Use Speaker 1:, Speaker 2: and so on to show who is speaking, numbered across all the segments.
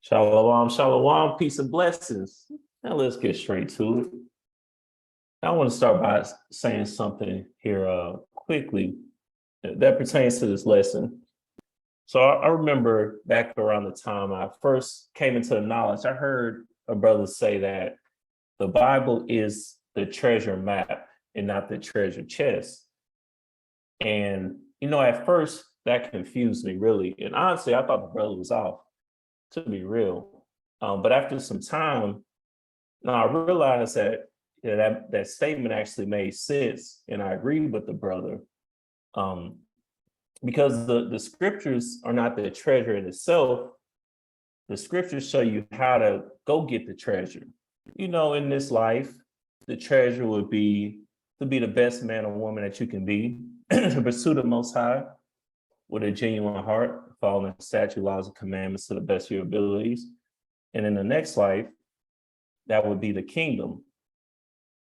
Speaker 1: Shalom, shalom, peace and blessings. Now let's get straight to it. I want to start by saying something here quickly that pertains to this lesson. So I remember back around the time I first came into the knowledge, I heard a brother say that the Bible is the treasure map and not the treasure chest. And, at first that confused me really. And honestly, I thought the brother was off, to be real. But after some time, I realized that statement actually made sense, and I agreed with the brother. Because the scriptures are not the treasure in itself. The scriptures show you how to go get the treasure. In this life, the treasure would be to be the best man or woman that you can be, to pursue the Most High with a genuine heart, following the statute, laws, and commandments to the best of your abilities. And in the next life, that would be the kingdom.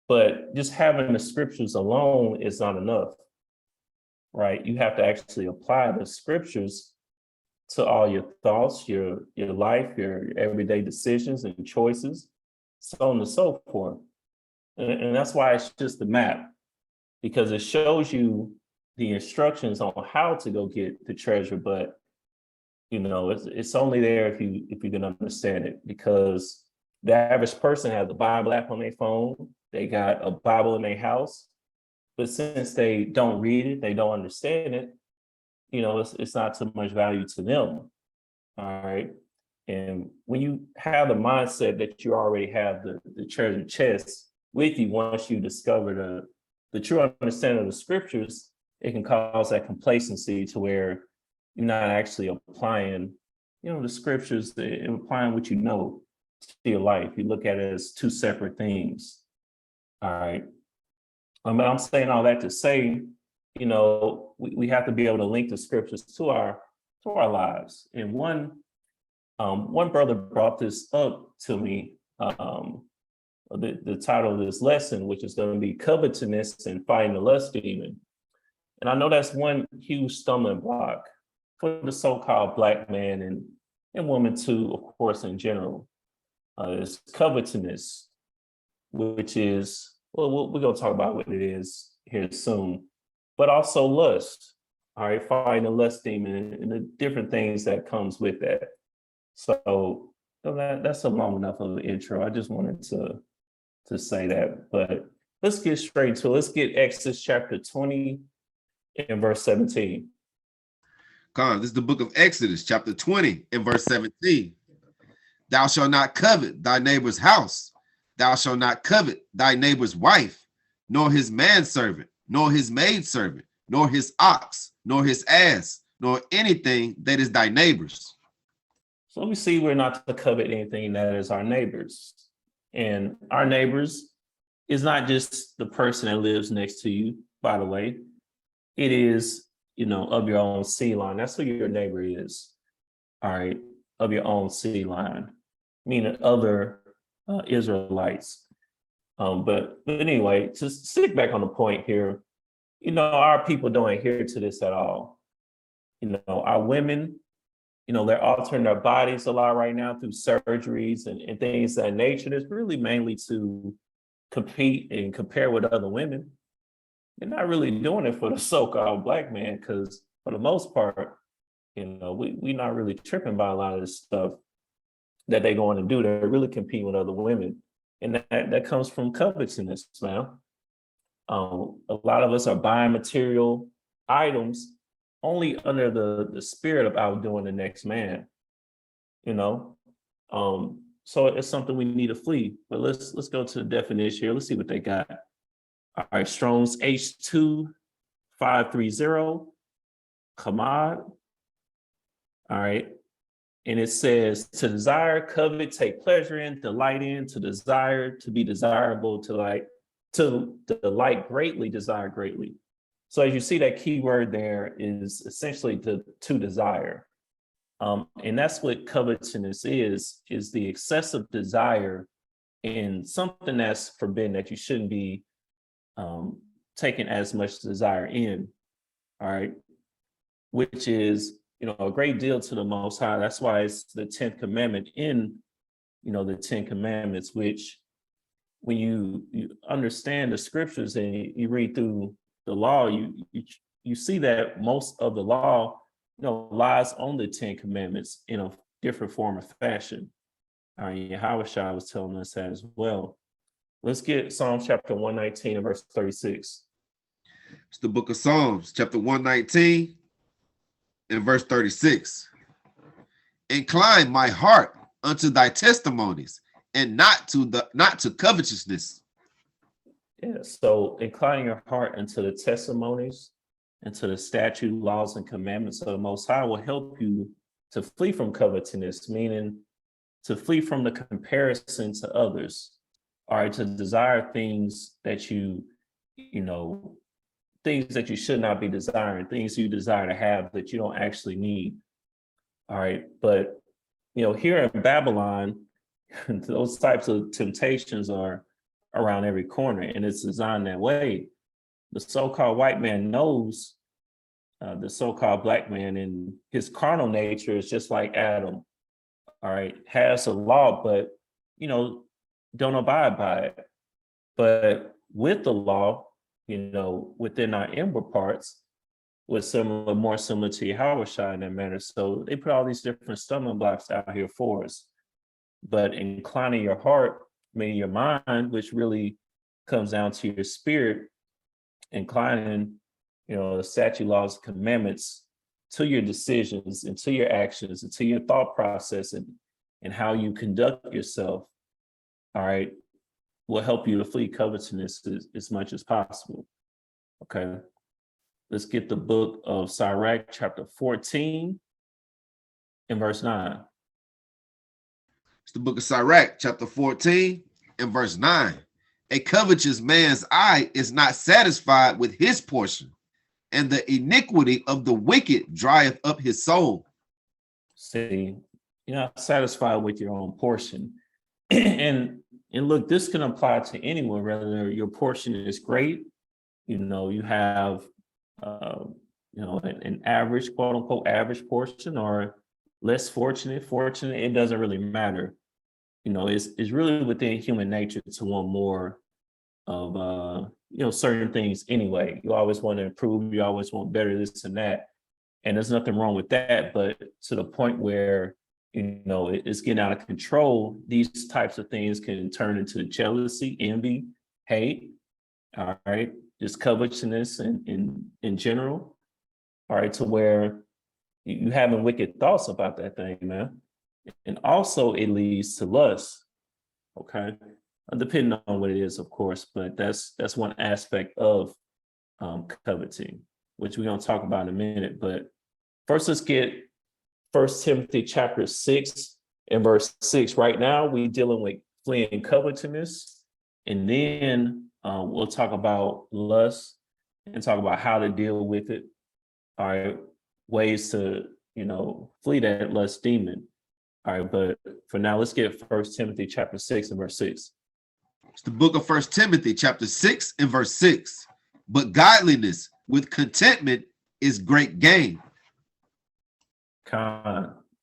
Speaker 1: But just having the scriptures alone is not enough, right? You have to actually apply the scriptures to all your thoughts, your life, your everyday decisions and choices, so on and so forth. And that's why it's just a map, because it shows you the instructions on how to go get the treasure, but it's only there if you can understand it, because the average person has the Bible app on their phone, they got a Bible in their house, but since they don't read it, they don't understand it, it's not too much value to them. All right. And when you have the mindset that you already have the treasure chest with you, once you discover the true understanding of the scriptures, it can cause that complacency to where you're not actually applying, the scriptures and applying what you know to your life. You look at it as two separate things. All right. I'm saying all that to say, we have to be able to link the scriptures to our lives. And one brother brought this up to me, the title of this lesson, which is going to be Covetousness and Fighting the Lust Demon. And I know that's one huge stumbling block for the so-called Black man and woman too, of course, in general. Is covetousness, which is, well, we're going to talk about what it is here soon, but also lust, all right, fighting the lust demon and the different things that comes with that. So that's a long enough of an intro. I just wanted to say that, but let's get straight to it. Let's get Exodus chapter 20 and verse 17.
Speaker 2: This is the book of Exodus, chapter 20 and verse 17. Thou shalt not covet thy neighbor's house. Thou shalt not covet thy neighbor's wife, nor his manservant, nor his maidservant, nor his ox, nor his ass, nor anything that is thy neighbor's.
Speaker 1: So we see we're not to covet anything that is our neighbor's. And our neighbors is not just the person that lives next to you, by the way. It is, of your own seedline. That's who your neighbor is. All right, of your own seedline, meaning other Israelites. But anyway, to stick back on the point here, our people don't adhere to this at all. Our women, they're altering their bodies a lot right now through surgeries and things of that nature. That's really mainly to compete and compare with other women. They're not really doing it for the so-called Black man, because for the most part, we're not really tripping by a lot of this stuff that they're going to do. They're really competing with other women. And that comes from covetousness, man. A lot of us are buying material items only under the spirit of outdoing the next man, So it's something we need to flee. But let's go to the definition here. Let's see what they got. All right, Strong's H2 530, Hamad. All right. And it says to desire, covet, take pleasure in, delight in, to desire, to be desirable, to delight greatly, desire greatly. So as you see, that key word there is essentially to desire. And that's what covetousness is the excessive desire in something that's forbidden, that you shouldn't be taking as much desire in, all right, which is, a great deal to the Most High. That's why it's the 10th commandment in, the 10 commandments, which when you understand the scriptures and you read through the law, you see that most of the law, lies on the 10 commandments in a different form or fashion. All right, Yahushua was telling us that as well. Let's get Psalms chapter 119 and verse 36.
Speaker 2: It's the book of Psalms, chapter 119 and verse 36. Incline my heart unto thy testimonies, and not to covetousness.
Speaker 1: Yeah, so incline your heart unto the testimonies, and to the statute, laws, and commandments of the Most High will help you to flee from covetousness, meaning to flee from the comparison to others, or to desire things that things that you should not be desiring, things you desire to have that you don't actually need. All right. But, here in Babylon, those types of temptations are around every corner, and it's designed that way. The so-called white man knows the so-called black man, and his carnal nature is just like Adam. All right. Has a law, but, don't abide by it. But with the law, within our inward parts, was more similar to Yahushua in that manner. So they put all these different stumbling blocks out here for us. But inclining your heart, meaning your mind, which really comes down to your spirit, inclining, the statute, laws, commandments to your decisions and to your actions and to your thought process and how you conduct yourself, all right, will help you to flee covetousness as much as possible. Okay. Let's get the book of Sirach, chapter 14 and verse 9.
Speaker 2: It's the book of Sirach, chapter 14 and verse 9. A covetous man's eye is not satisfied with his portion, and the iniquity of the wicked drieth up his soul.
Speaker 1: See, you're not satisfied with your own portion. And look, this can apply to anyone, whether your portion is great, you have an average, quote unquote, average portion, or less fortunate, it doesn't really matter. It's really within human nature to want more of, certain things anyway. You always want to improve, you always want better, this and that. And there's nothing wrong with that, but to the point where, it's getting out of control, these types of things can turn into jealousy, envy, hate, all right, just covetousness in general, all right, to where you having wicked thoughts about that thing, man. And also it leads to lust, okay, depending on what it is, of course, but that's one aspect of coveting, which we're going to talk about in a minute. But first, let's get 1 Timothy chapter 6 and verse 6. Right now, we're dealing with fleeing covetousness, and then we'll talk about lust and talk about how to deal with it. All right, ways to, flee that lust demon. All right, but for now, let's get 1 Timothy chapter 6 and verse 6.
Speaker 2: It's the book of 1 Timothy chapter 6 and verse 6. But godliness with contentment is great gain.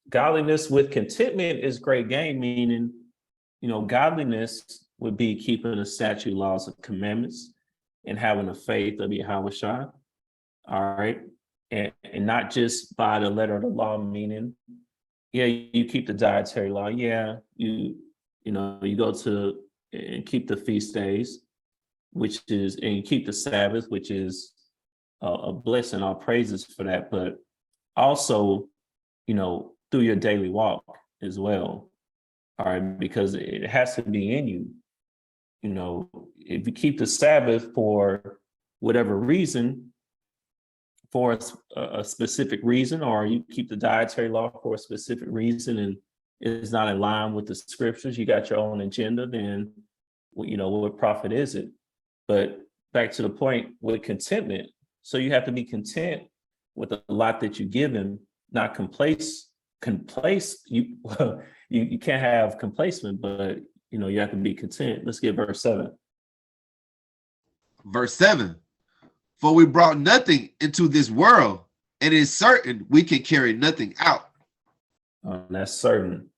Speaker 1: Godliness with contentment is great gain, meaning, godliness would be keeping the statute, laws, and commandments and having a faith of Yahushua. All right. And not just by the letter of the law, meaning, yeah, you keep the dietary law. Yeah, you go to and keep the feast days, and you keep the Sabbath, which is a blessing, all praises for that. But also, through your daily walk as well. All right, because it has to be in you. If you keep the Sabbath for whatever reason, for a specific reason, or you keep the dietary law for a specific reason and it's not in line with the scriptures, you got your own agenda, then, what profit is it? But back to the point with contentment. So you have to be content with the lot that you give him, not you can't have complacement, but you have to be content. Let's get verse 7.
Speaker 2: Verse 7. For we brought nothing into this world, and it is certain we can carry nothing out.
Speaker 1: That's certain.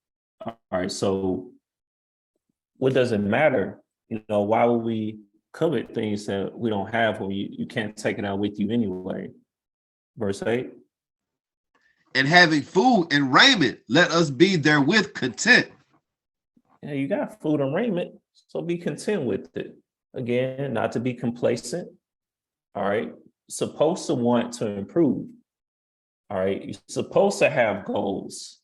Speaker 1: All right. So what does it matter? Why would we covet things that we don't have when you can't take it out with you anyway? Verse 8.
Speaker 2: And having food and raiment, let us be therewith content.
Speaker 1: Yeah, you got food and raiment, so be content with it. Again, not to be complacent. All right. Supposed to want to improve. All right. You're supposed to have goals.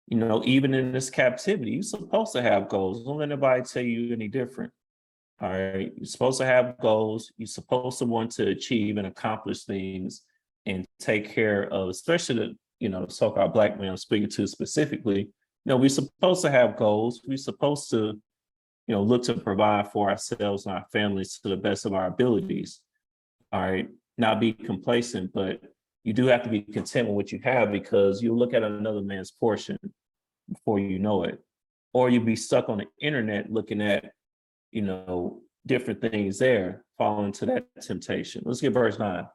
Speaker 1: Even in this captivity, you're supposed to have goals. Don't let anybody tell you any different. All right. You're supposed to have goals. You're supposed to want to achieve and accomplish things and take care of, especially the so-called Black man I'm speaking to specifically. We're supposed to have goals. We're supposed to, look to provide for ourselves and our families to the best of our abilities. All right. Not be complacent, but you do have to be content with what you have, because you look at another man's portion before you know it. Or you'll be stuck on the internet looking at, different things there, fall into that temptation. Let's get verse 9.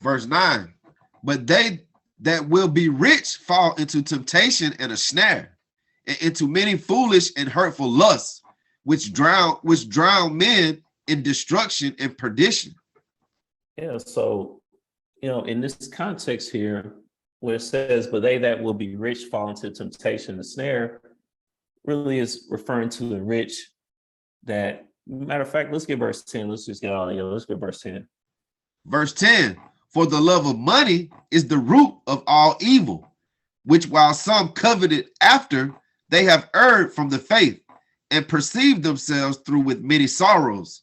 Speaker 2: Verse 9. But they that will be rich fall into temptation and a snare, and into many foolish and hurtful lusts, which drown men in destruction and perdition.
Speaker 1: Yeah, so in this context here, where it says, but they that will be rich fall into temptation and snare, really is referring to the rich that, matter of fact, let's get verse 10. Let's just get all together. Let's get verse 10.
Speaker 2: Verse 10. For the love of money is the root of all evil, which while some coveted after, they have erred from the faith and perceived themselves through with many sorrows.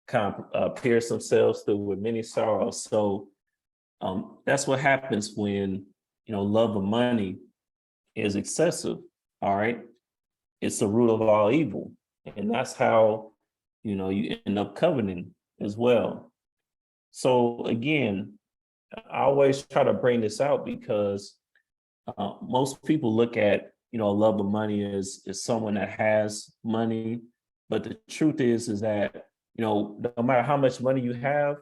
Speaker 1: Pierce themselves through with many sorrows. So that's what happens when love of money is excessive. All right, it's the root of all evil, and that's how you end up coveting as well. So again, I always try to bring this out because most people look at love of money as someone that has money, but the truth is that no matter how much money you have,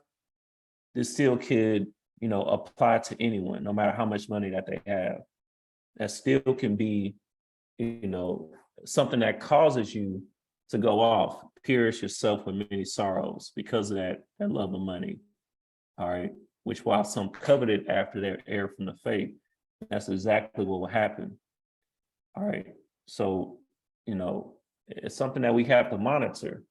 Speaker 1: this still could apply to anyone, no matter how much money that they have. That still can be something that causes you to go off, pierce yourself with many sorrows because of that love of money. All right, which while some coveted after their error from the faith, that's exactly what will happen. All right, so it's something that we have to monitor,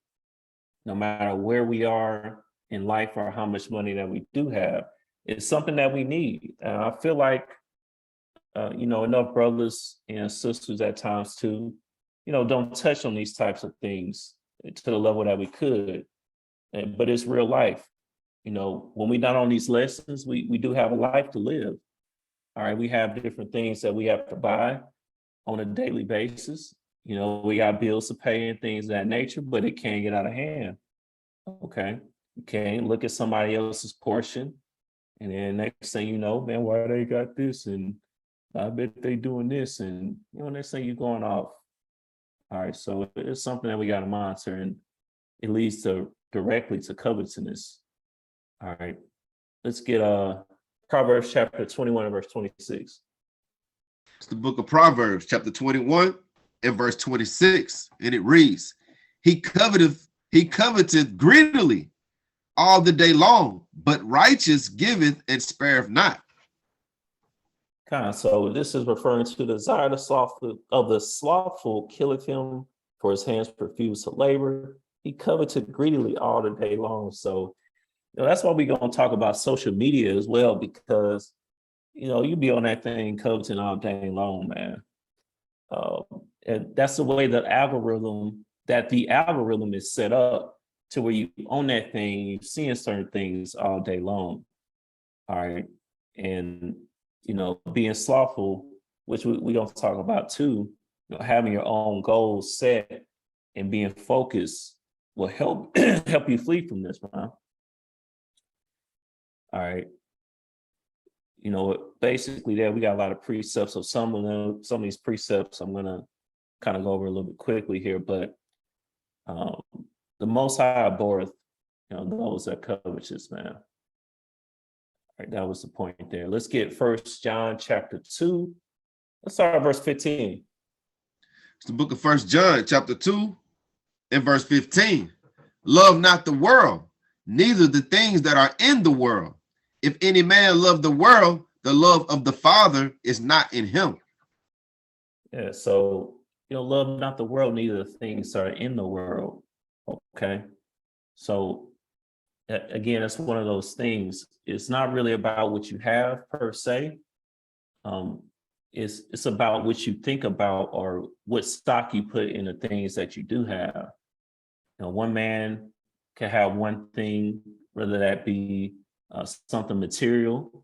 Speaker 1: no matter where we are in life or how much money that we do have. It's something that we need. I feel like enough brothers and sisters at times too, don't touch on these types of things to the level that we could, but it's real life. When we're not on these lessons, we do have a life to live. All right, we have different things that we have to buy on a daily basis. We got bills to pay and things of that nature, but it can't get out of hand. Okay, you can't look at somebody else's portion, and then next thing you know, man, why they got this, and I bet they doing this, and next thing you're going off. All right, so it's something that we got to monitor, and it leads directly to covetousness. All right, let's get Proverbs chapter 21 and verse 26.
Speaker 2: It's the book of Proverbs chapter 21 and verse 26, and it reads, he coveteth greedily all the day long, but righteous giveth and spareth not.
Speaker 1: So this is referring to the desire of the slothful killeth him, for his hands profuse to labor. He coveteth greedily all the day long. So that's why we're going to talk about social media as well, because you be on that thing coveting all day long, man. And that's the way the algorithm is set up, to where you own that thing, you're seeing certain things all day long. All right. And being slothful, which we don't talk about too, having your own goals set and being focused will help help you flee from this, man. All right. Basically there we got a lot of precepts. So some of these precepts I'm gonna kind of go over a little bit quickly here, but the Most High abhorreth those that covetous, man. Right, that was the point there. Let's get First John chapter 2. Let's start at verse 15.
Speaker 2: It's the book of First John chapter 2 and verse 15. Love not the world, neither the things that are in the world. If any man love the world, the love of the Father is not in him.
Speaker 1: Yeah, so love not the world, neither the things that are in the world. Okay. So again, it's one of those things. It's not really about what you have per se. It's about what you think about or what stock you put in the things that you do have. One man can have one thing, whether that be something material,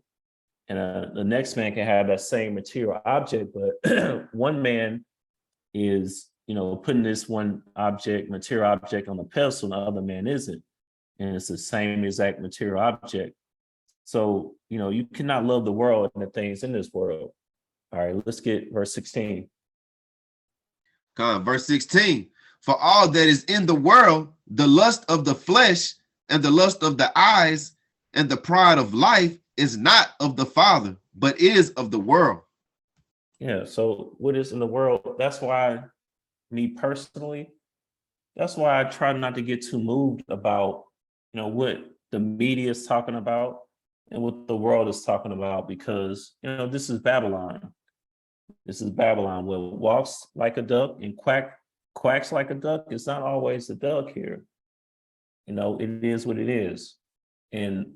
Speaker 1: and the next man can have that same material object, but one man is, putting this one material object on the pedestal, and the other man isn't. And it's the same exact material object. So, you cannot love the world and the things in this world. All right, let's get verse 16.
Speaker 2: Verse 16. For all that is in the world, the lust of the flesh and the lust of the eyes and the pride of life is not of the Father, but is of the world.
Speaker 1: Yeah, so what is in the world? That's why, me personally, that's why I try not to get too moved about, what the media is talking about and what the world is talking about, because, this is Babylon. This is Babylon, where it walks like a duck and quacks like a duck. It's not always a duck here. It is what it is. And,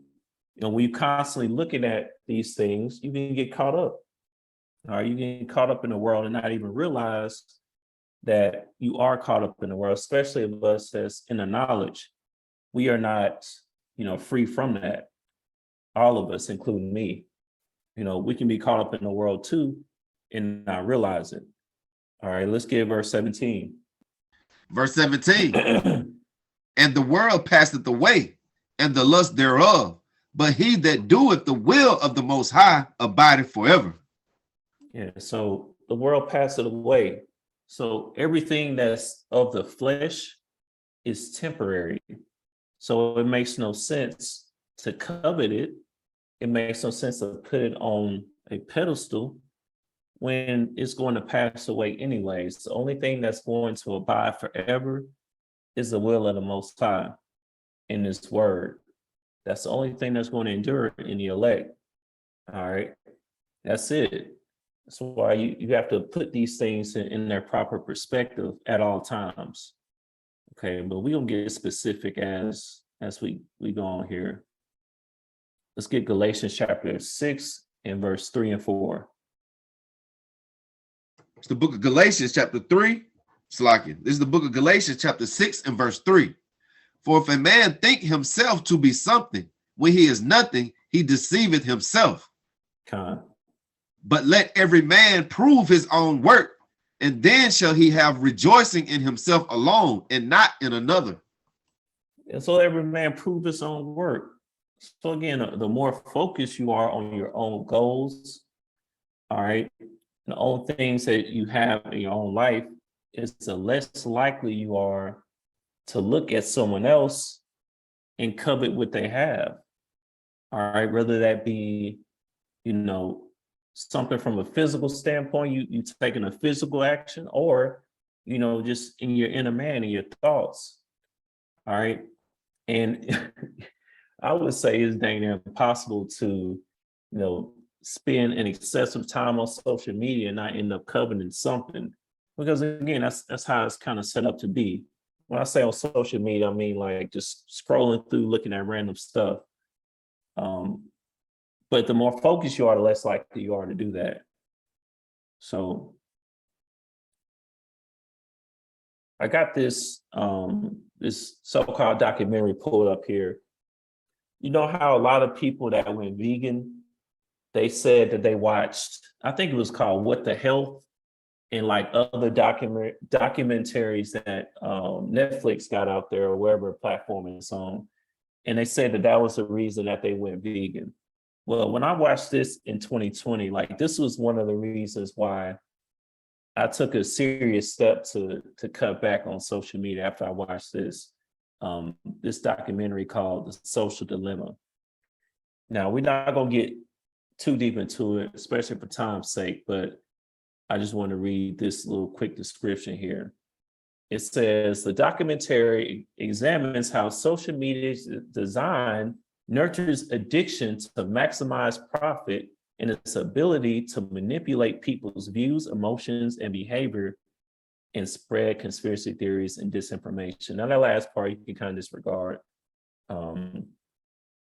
Speaker 1: when you're constantly looking at these things, you can get caught up. All right, you get caught up in the world and not even realize that you are caught up in the world, especially of us that's in the knowledge. We are not, free from that. All of us, including me. We can be caught up in the world too and not realize it. All right, let's get verse 17.
Speaker 2: Verse 17. And the world passeth away, and the lust thereof, but he that doeth the will of the Most High abideth forever.
Speaker 1: Yeah, so the world passeth away. So everything that's of the flesh is temporary. So it makes no sense to covet it. It makes no sense to put it on a pedestal when it's going to pass away anyways. The only thing that's going to abide forever is the will of the Most High in His word. That's the only thing that's going to endure in the elect. All right, that's it. That's why you have to put these things in their proper perspective at all times. Okay, but we're gonna get specific as we go on here. Let's get Galatians chapter 6 and verse 3 and 4.
Speaker 2: It's the book of Galatians chapter 3. Slakia. This is the book of Galatians chapter 6 and verse 3. For if a man think himself to be something, when he is nothing, he deceiveth himself. But let every man prove his own work, and then shall he have rejoicing in himself alone and not in another.
Speaker 1: And so every man prove his own work. So again, the more focused you are on your own goals, all right, the own things that you have in your own life, is the less likely you are to look at someone else and covet what they have. All right, whether that be, something from a physical standpoint, you taking a physical action, or, just in your inner man and your thoughts. All right. And I would say it's dang near impossible to, spend an excessive time on social media and not end up coveting something. Because again, that's how it's kind of set up to be. When I say on social media, I mean like just scrolling through, looking at random stuff. But the more focused you are, the less likely you are to do that. So I got this this so-called documentary pulled up here. You know how a lot of people that went vegan, they said that they watched, I think it was called What the Health, and like other documentaries that Netflix got out there or wherever platform it's on. And they said that was the reason that they went vegan. Well, when I watched this in 2020, like this was one of the reasons why I took a serious step to cut back on social media after I watched this documentary called The Social Dilemma. Now, we're not going to get too deep into it, especially for time's sake, but I just want to read this little quick description here. It says the documentary examines how social media's design nurtures addiction to maximize profit and its ability to manipulate people's views, emotions, and behavior and spread conspiracy theories and disinformation. Now, that last part you can kind of disregard.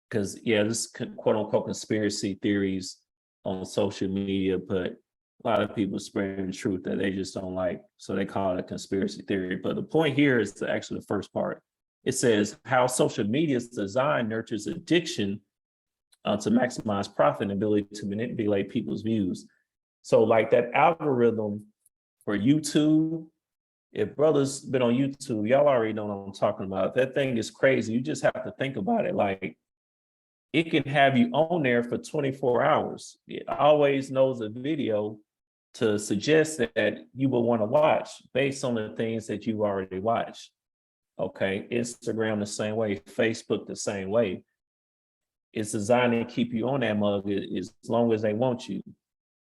Speaker 1: Because this quote unquote conspiracy theories on social media, but a lot of people spreading truth that they just don't like. So they call it a conspiracy theory. But the point here is actually the first part. It says how social media's design nurtures addiction to maximize profit and ability to manipulate people's views. So like that algorithm for YouTube, if brothers been on YouTube, y'all already know what I'm talking about. That thing is crazy. You just have to think about it. Like, it can have you on there for 24 hours. It always knows a video to suggest that you will want to watch based on the things that you already watched. Okay, Instagram the same way, Facebook the same way. It's designed to keep you on that mug as long as they want you.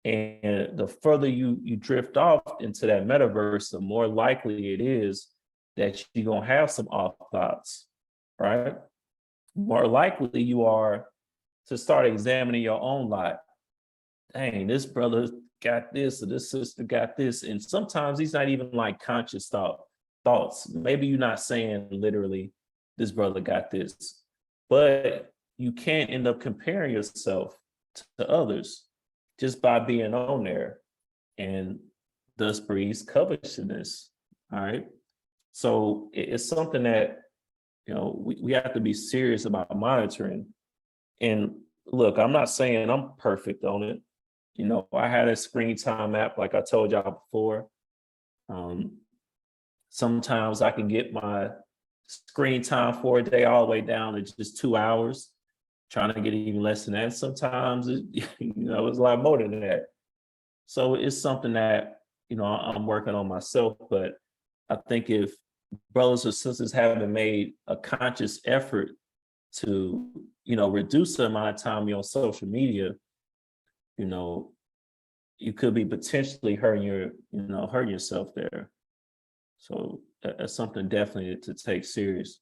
Speaker 1: And the further you drift off into that metaverse, the more likely it is that you're going to have some off thoughts, right? More likely you are to start examining your own life. Dang, this brother got this, or this sister got this. And sometimes these not even like conscious thoughts. Maybe you're not saying literally, this brother got this, but you can't end up comparing yourself to others just by being on there, and thus breeds covetousness. All right. So it's something that, we have to be serious about monitoring. And look, I'm not saying I'm perfect on it. I had a screen time app, like I told y'all before. Sometimes I can get my screen time for a day all the way down to just 2 hours, trying to get even less than that. Sometimes it's a lot more than that. So it's something that, I'm working on myself, but I think if brothers or sisters haven't made a conscious effort to, reduce the amount of time you're on social media, you could be potentially hurting yourself there. So that's something definitely to take serious.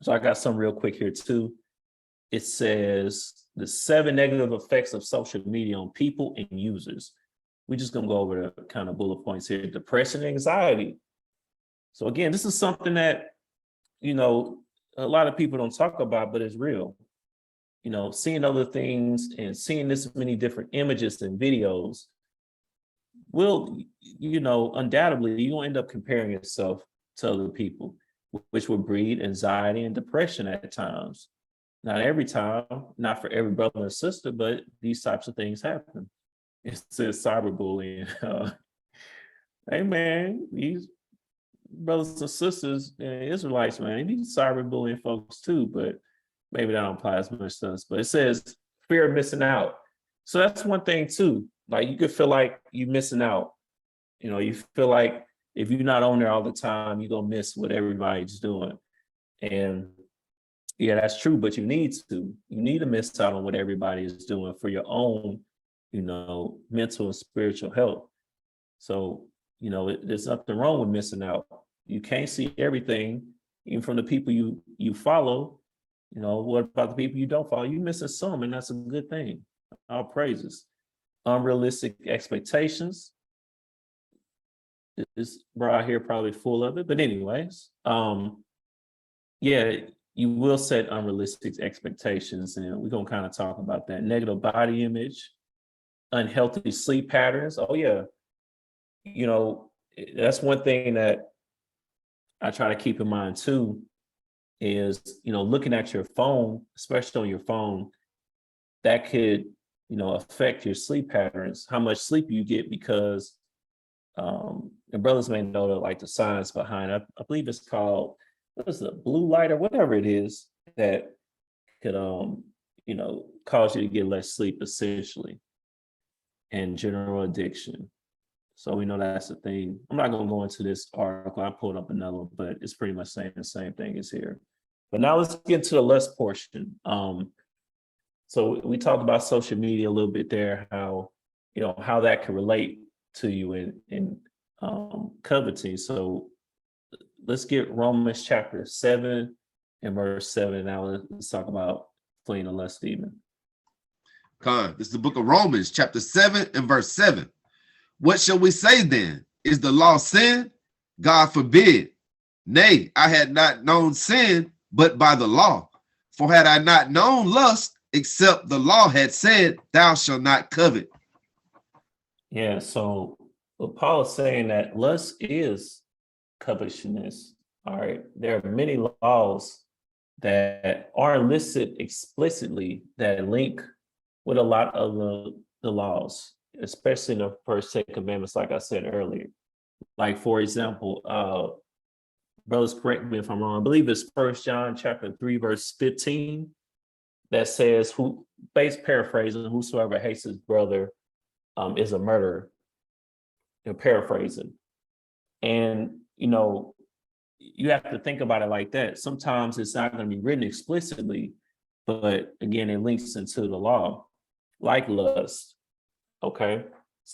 Speaker 1: So I got some real quick here too. It says the 7 negative effects of social media on people and users. We're just gonna go over the kind of bullet points here. Depression and anxiety. So again, this is something that, a lot of people don't talk about, but it's real. Seeing other things and seeing this many different images and videos will, undoubtedly, you'll end up comparing yourself to other people, which will breed anxiety and depression at times. Not every time, not for every brother and sister, but these types of things happen. It says cyberbullying. Hey man, these brothers and sisters and Israelites, man, they be cyberbullying folks too, but maybe that don't apply as much to us. But it says fear of missing out. So that's one thing too. Like, you could feel like you're missing out. You feel like if you're not on there all the time, you're gonna miss what everybody's doing. And yeah, that's true, but you need to miss out on what everybody is doing for your own, mental and spiritual health. So, there's nothing wrong with missing out. You can't see everything, even from the people you follow. What about the people you don't follow? You're missing some, and that's a good thing. All praises. Unrealistic expectations. This bro here probably full of it, but anyways, you will set unrealistic expectations, and we're gonna kind of talk about that. Negative body image, unhealthy sleep patterns. Oh yeah, that's one thing that I try to keep in mind too, is looking at your phone, especially on your phone, that could affect your sleep patterns, how much sleep you get, because and brothers may know like the science behind it. I believe it's called, what is it, blue light or whatever it is, that could cause you to get less sleep essentially, and general addiction. So we know that's the thing. I'm not going to go into this article. I pulled up another one, but it's pretty much saying the same thing as here. But now let's get to the lust portion. So we talked about social media a little bit there, how, how that can relate to you in coveting. So let's get Romans chapter 7 and verse 7. Now let's talk about fleeing the lust demon.
Speaker 2: This is the book of Romans chapter 7 and verse 7. What shall we say then? Is the law sin? God forbid. Nay, I had not known sin but by the law. For had I not known lust, except the law had said, thou shalt not covet.
Speaker 1: Yeah, so what Paul is saying that lust is covetousness. All right. There are many laws that aren't listed explicitly that link with a lot of the laws, especially in the first 10 commandments, like I said earlier. Like, for example, brothers, correct me if I'm wrong, I believe it's 1 John Chapter 3, verse 15, that says, paraphrasing, whosoever hates his brother is a murderer. They're paraphrasing. And, you have to think about it like that. Sometimes it's not going to be written explicitly, but again, it links into the law, like lust. Okay.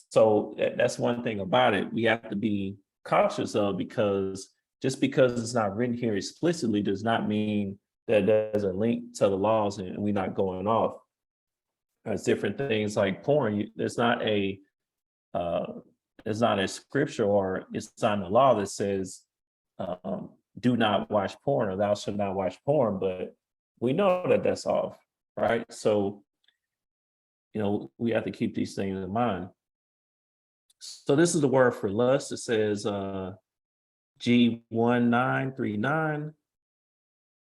Speaker 1: So that's one thing about it. We have to be cautious of, because just because it's not written here explicitly does not mean that there's a link to the laws and we're not going off. There's different things like porn. There's not a scripture or it's not a law that says do not watch porn or thou shalt not watch porn, but we know that that's off, right? So, we have to keep these things in mind. So this is the word for lust. It says G1939.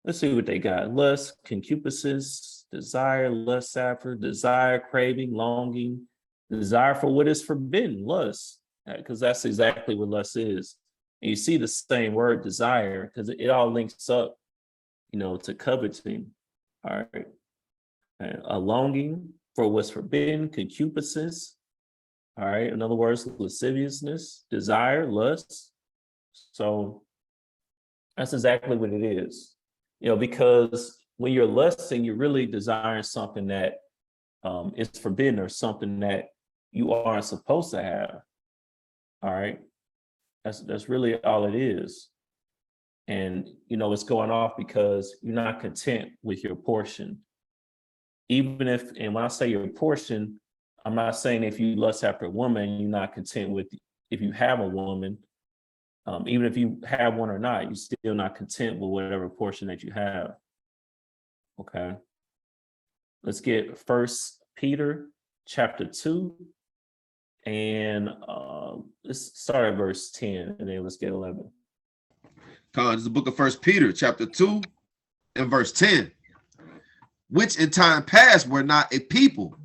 Speaker 1: Let's see what they got. Lust, concupiscence, desire, lust after, desire, craving, longing, desire for what is forbidden, lust, because that's exactly what lust is. And you see the same word, desire, because it all links up, to coveting. All right. And a longing for what's forbidden, concupiscence. All right. In other words, lasciviousness, desire, lust. So that's exactly what it is. Because when you're lusting, you're really desiring something that is forbidden or something that you aren't supposed to have. All right. That's really all it is. And, it's going off because you're not content with your portion. And when I say your portion, I'm not saying if you lust after a woman, you're not content with, if you have a woman, even if you have one or not, you're still not content with whatever portion that you have. Okay. Let's get 1 Peter chapter 2. And let's start at verse 10 and then let's get 11.
Speaker 2: This is the book of 1 Peter chapter 2 and verse 10. Which in time past were not a people,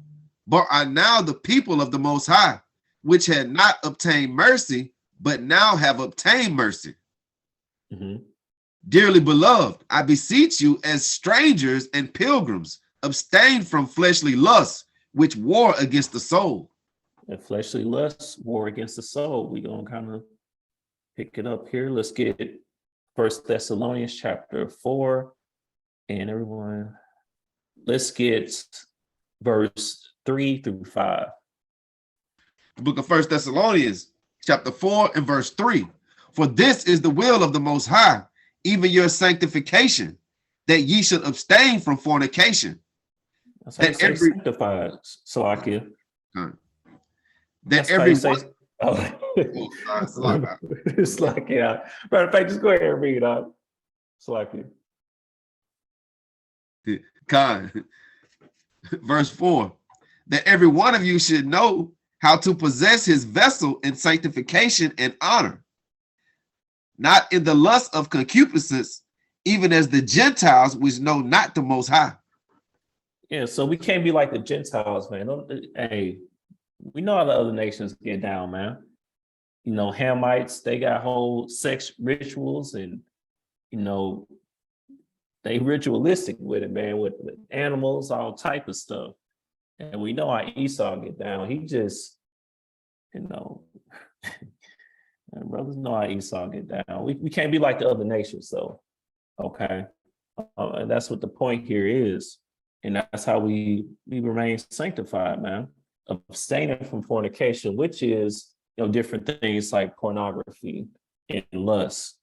Speaker 2: but are now the people of the Most High, which had not obtained mercy, but now have obtained mercy.
Speaker 1: Mm-hmm.
Speaker 2: Dearly beloved, I beseech you as strangers and pilgrims, abstain from fleshly lusts, which war against the soul.
Speaker 1: And fleshly lusts war against the soul. We're going to kind of pick it up here. Let's get 1 Thessalonians chapter 4. And everyone, let's get verse 3 through 5.
Speaker 2: The book of 1 Thessalonians chapter 4 and verse 3. For this is the will of the Most High, even your sanctification, that ye should abstain from fornication.
Speaker 1: That's how that every sanctified, Salakia.
Speaker 2: That every
Speaker 1: it's like, yeah. Matter of fact, just go ahead and read it out. Salakia.
Speaker 2: Verse 4. That every one of you should know how to possess his vessel in sanctification and honor, not in the lust of concupiscence, even as the Gentiles which know not the Most High.
Speaker 1: Yeah, so we can't be like the Gentiles, man. Hey, we know how the other nations get down, man. Hamites, they got whole sex rituals and, they ritualistic with it, man, with animals, all type of stuff. And we know how Esau get down. He just, and brothers know how Esau get down. We can't be like the other nations, though. Okay. And that's what the point here is. And that's how we remain sanctified, man. Abstaining from fornication, which is, different things like pornography and lust,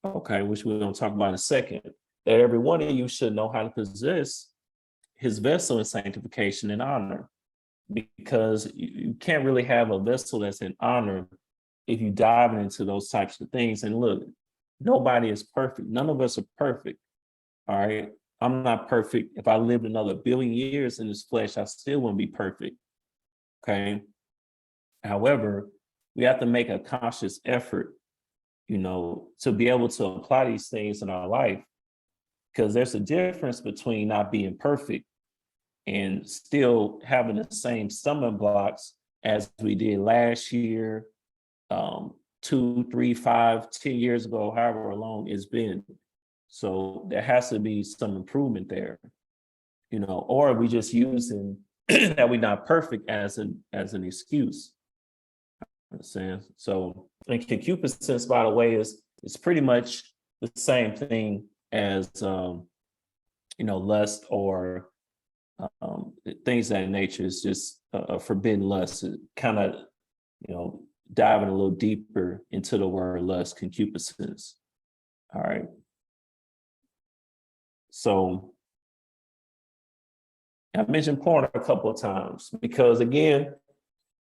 Speaker 1: okay, which we're going to talk about in a second. That every one of you should know how to possess his vessel in sanctification and honor, because you can't really have a vessel that's in honor if you dive into those types of things. And look, nobody is perfect. None of us are perfect. All right. I'm not perfect. If I lived another billion years in this flesh, I still wouldn't be perfect. Okay. However, we have to make a conscious effort, to be able to apply these things in our life, because there's a difference between not being perfect and still having the same stumbling blocks as we did last year, 2, 3, 5, 10 years ago, however long it's been. So there has to be some improvement there, or we just using that we're not perfect as an excuse. Understand? So, and concupiscence, by the way, is pretty much the same thing as lust or things of that nature. Is just a forbidden lust. Kind of, diving a little deeper into the word lust, concupiscence. All right. So I mentioned porn a couple of times because, again,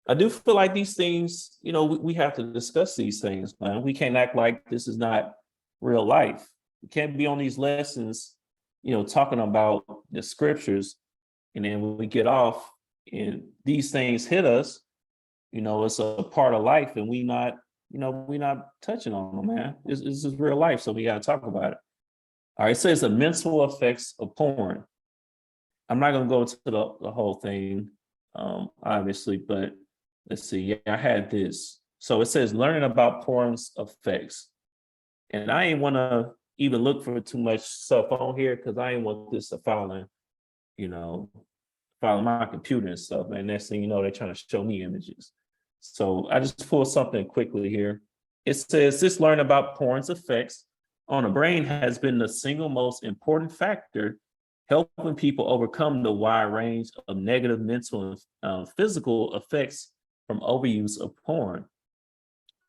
Speaker 1: I do feel like these things, we have to discuss these things, man. We can't act like this is not real life. We can't be on these lessons, talking about the scriptures, and then when we get off and these things hit us, it's a part of life, and we not touching on them, man. This is real life, so we got to talk about it. All right, it says the mental effects of porn. I'm not going to go into the whole thing, obviously, but let's see. Yeah, I had this. So it says learning about porn's effects. And I ain't want to even look for too much stuff on here because I ain't want this to follow my computer and stuff. And next thing you know, they're trying to show me images. So I just pulled something quickly here. It says this learn about porn's effects on the brain has been the single most important factor helping people overcome the wide range of negative mental and physical effects from overuse of porn.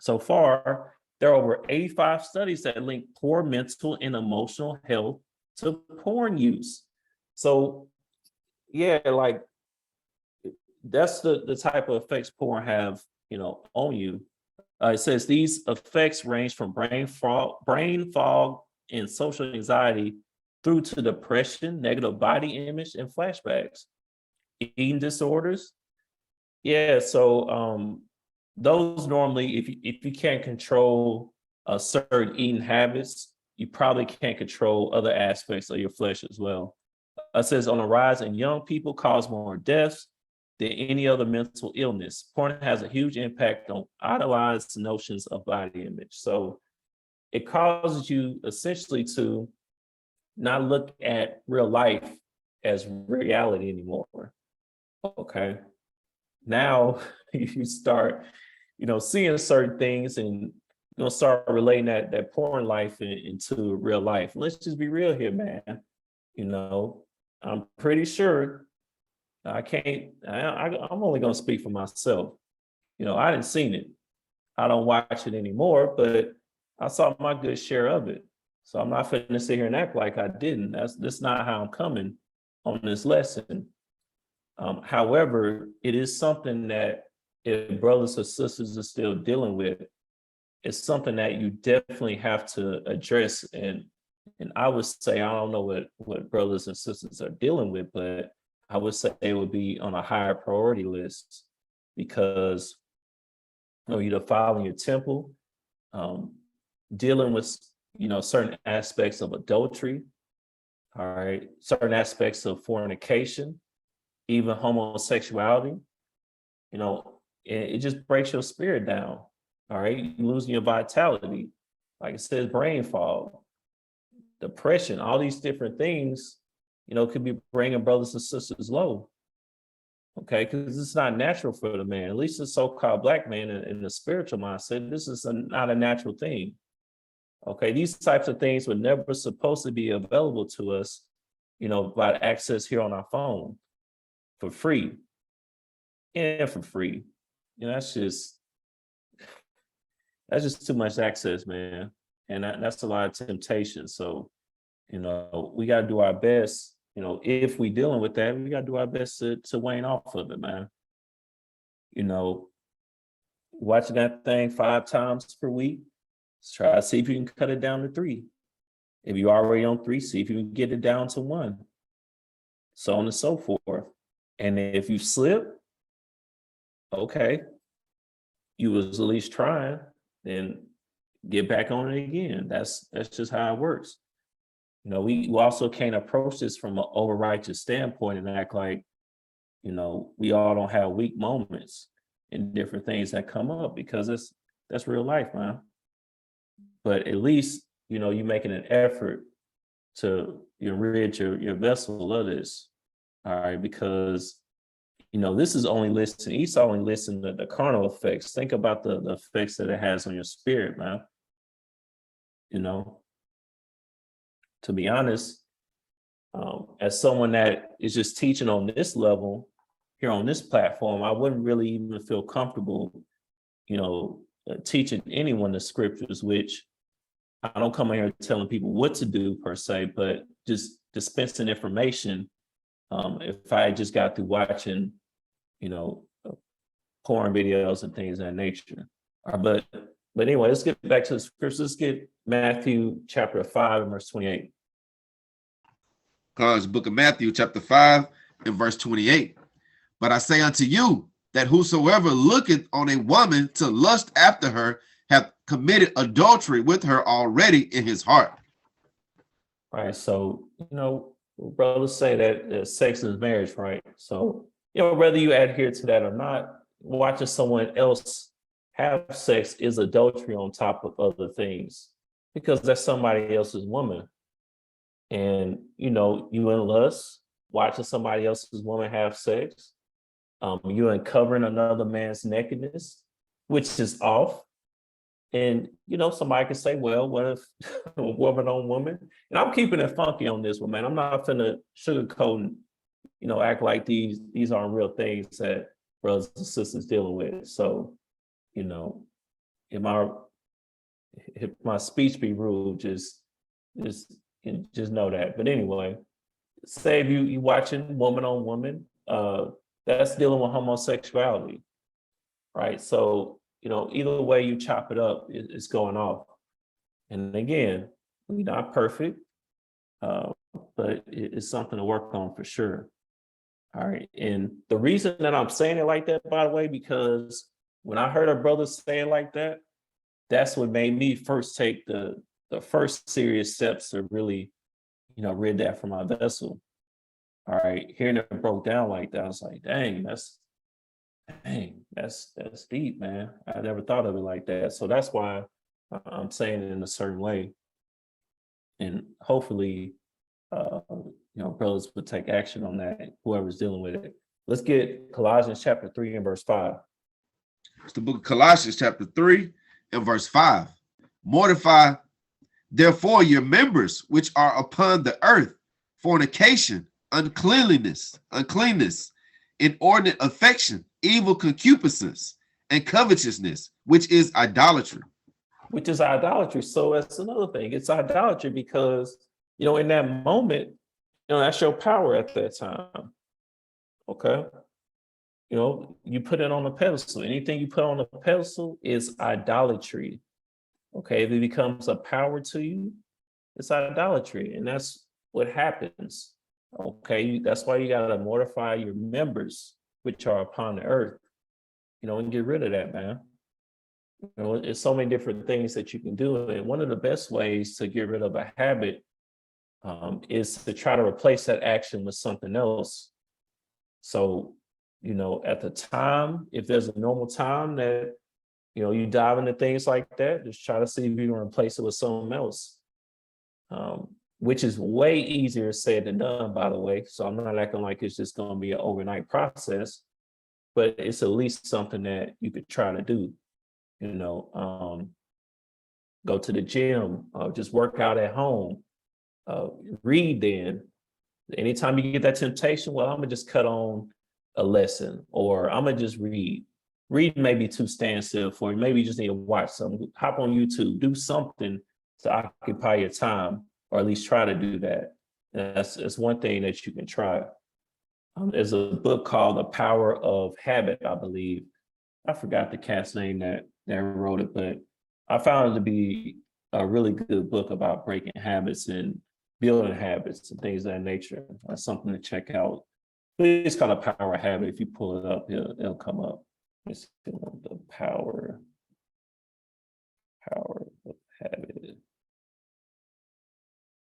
Speaker 1: So far, there are over 85 studies that link poor mental and emotional health to porn use. So, yeah, like that's the type of effects porn have, on you. It says these effects range from brain fog, and social anxiety through to depression, negative body image, and flashbacks. Eating disorders. Yeah, so those normally, if you can't control certain eating habits, you probably can't control other aspects of your flesh as well. It says on the rise in young people cause more deaths than any other mental illness. Porn has a huge impact on idolized notions of body image. So it causes you essentially to not look at real life as reality anymore. Okay. Now you start, seeing certain things and start relating that porn life into real life. Let's just be real here, man. I'm pretty sure I'm only going to speak for myself. I didn't seen it. I don't watch it anymore, but I saw my good share of it. So I'm not finna sit here and act like I didn't. That's not how I'm coming on this lesson. However, it is something that if brothers or sisters are still dealing with, it's something that you definitely have to address. And I would say, I don't know what brothers and sisters are dealing with, but I would say it would be on a higher priority list because you're defiling your temple, dealing with certain aspects of adultery, all right, certain aspects of fornication, even homosexuality. It just breaks your spirit down. All right, you're losing your vitality. Like it says, brain fog, depression, all these different things, could be bringing brothers and sisters low. Okay, because it's not natural for the man, at least the so-called black man in the spiritual mindset. This is not a natural thing. Okay, these types of things were never supposed to be available to us about access here on our phone for free and for free. That's just too much access, man. And that's a lot of temptation. So, we got to do our best. If we dealing with that, we got to do our best to wane off of it, man. Watching that thing 5 times per week, let's try to see if you can cut it down to 3. If you're already on 3, see if you can get it down to 1, so on and so forth. And if you slip, okay, you was at least trying, then get back on it again. That's just how it works. We also can't approach this from an over-righteous standpoint and act like, we all don't have weak moments and different things that come up, because that's real life, man. But at least, you're making an effort to rid your vessel of this. All right, because this is only listing, Esau only listing the carnal effects. Think about the effects that it has on your spirit, man. To be honest, as someone that is just teaching on this level here on this platform, I wouldn't really even feel comfortable, teaching anyone the scriptures, which I don't come in here telling people what to do per se, but just dispensing information. If I just got through watching, porn videos and things of that nature. But anyway, let's get back to the scriptures. Let's get Matthew chapter 5 and verse 28.
Speaker 2: God's book of Matthew chapter 5 and verse 28. But I say unto you that whosoever looketh on a woman to lust after her hath committed adultery with her already in his heart.
Speaker 1: All right, so brothers say that sex is marriage, right? So whether you adhere to that or not, watching someone else have sex is adultery on top of other things, because that's somebody else's woman. And you in lust, watching somebody else's woman have sex, you uncovering another man's nakedness, which is off. And somebody could say, well, what if woman on woman? And I'm keeping it funky on this one, man. I'm not finna sugarcoat and act like these aren't real things that brothers and sisters dealing with. So, if my speech be rude, just know that. But anyway, say if you watching woman on woman, that's dealing with homosexuality, right? So, either way you chop it up, it's going off. And again, we're not perfect, but it's something to work on for sure. All right. And the reason that I'm saying it like that, by the way, because when I heard a brother say it like that, that's what made me first take the first serious steps to really, rid that from my vessel. All right. Hearing it broke down like that, I was like, dang, that's deep, man. I never thought of it like that. So that's why I'm saying it in a certain way. And hopefully, brothers would take action on that, whoever's dealing with it. Let's get Colossians Chapter 3 and verse 5.
Speaker 2: It's the book of Colossians Chapter 3 and verse 5. Mortify, therefore, your members which are upon the earth, fornication, uncleanness, inordinate affection, evil concupiscence, and covetousness, which is idolatry.
Speaker 1: Which is idolatry. So that's another thing. It's idolatry because, in that moment, that's your power at that time. Okay. You put it on a pedestal. Anything you put on a pedestal is idolatry. Okay. If it becomes a power to you, it's idolatry. And that's what happens. Okay. That's why you got to mortify your members, which are upon the earth, and get rid of that, man. There's so many different things that you can do. And one of the best ways to get rid of a habit is to try to replace that action with something else. So, at the time, if there's a normal time that, you dive into things like that, just try to see if you can replace it with something else, which is way easier said than done, by the way. So I'm not acting like it's just going to be an overnight process, but it's at least something that you could try to do. Go to the gym, just work out at home, read then, Anytime you get that temptation, well, I'm gonna just cut on a lesson, or I'm gonna just read. Read may be too standstill for you. Maybe you just need to watch something. Hop on YouTube, do something to occupy your time, or at least try to do that. And that's one thing that you can try. There's a book called The Power of Habit, I believe. I forgot the cat's name that wrote it, but I found it to be a really good book about breaking habits and building habits and things of that nature. That's something to check out. It's called A Power of Habit. If you pull it up, it'll come up. It's the power of habit.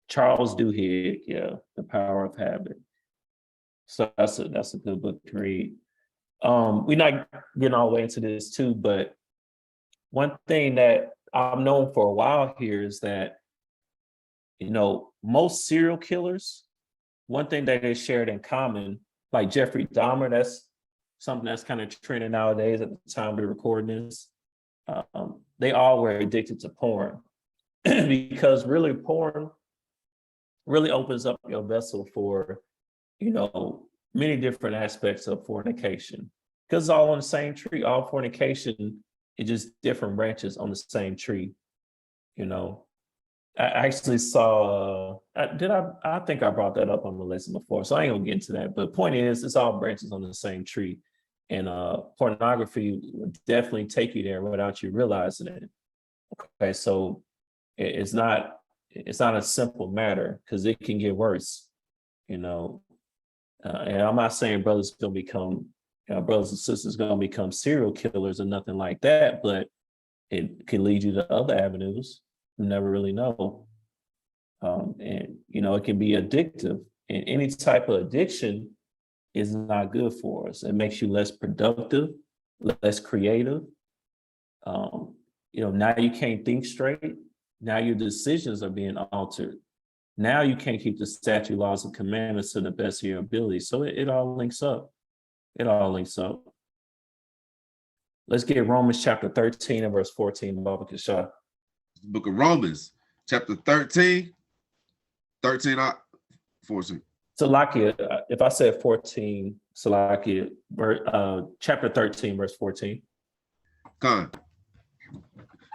Speaker 1: Charles Duhigg, yeah, The Power of Habit. So that's a good book to read. We're not getting all the way into this too, but one thing that I've known for a while here is that, most serial killers, one thing that they shared in common, like Jeffrey Dahmer, that's something that's kind of trending nowadays at the time we're recording this. They all were addicted to porn because really porn really opens up your vessel for, many different aspects of fornication, because it's all on the same tree. All fornication is just different branches on the same tree. I actually saw, I think I brought that up on the lesson before, so I ain't gonna get into that. But point is, it's all branches on the same tree. And pornography would definitely take you there without you realizing it. Okay, so it's not a simple matter, because it can get worse, and I'm not saying brothers and sisters gonna become serial killers or nothing like that, but it can lead you to other avenues. You never really know. And it can be addictive, and any type of addiction is not good for us. It makes you less productive, less creative. Now you can't think straight. Now your decisions are being altered. Now you can't keep the statute, laws, and commandments to the best of your ability. So it all links up. It all links up. Let's get Romans chapter 13 and verse 14, Baba Kasha.
Speaker 2: Book of Romans, chapter 13, 14.
Speaker 1: Salakia, if I said 14, Salakia, chapter 13, verse 14.
Speaker 2: Come.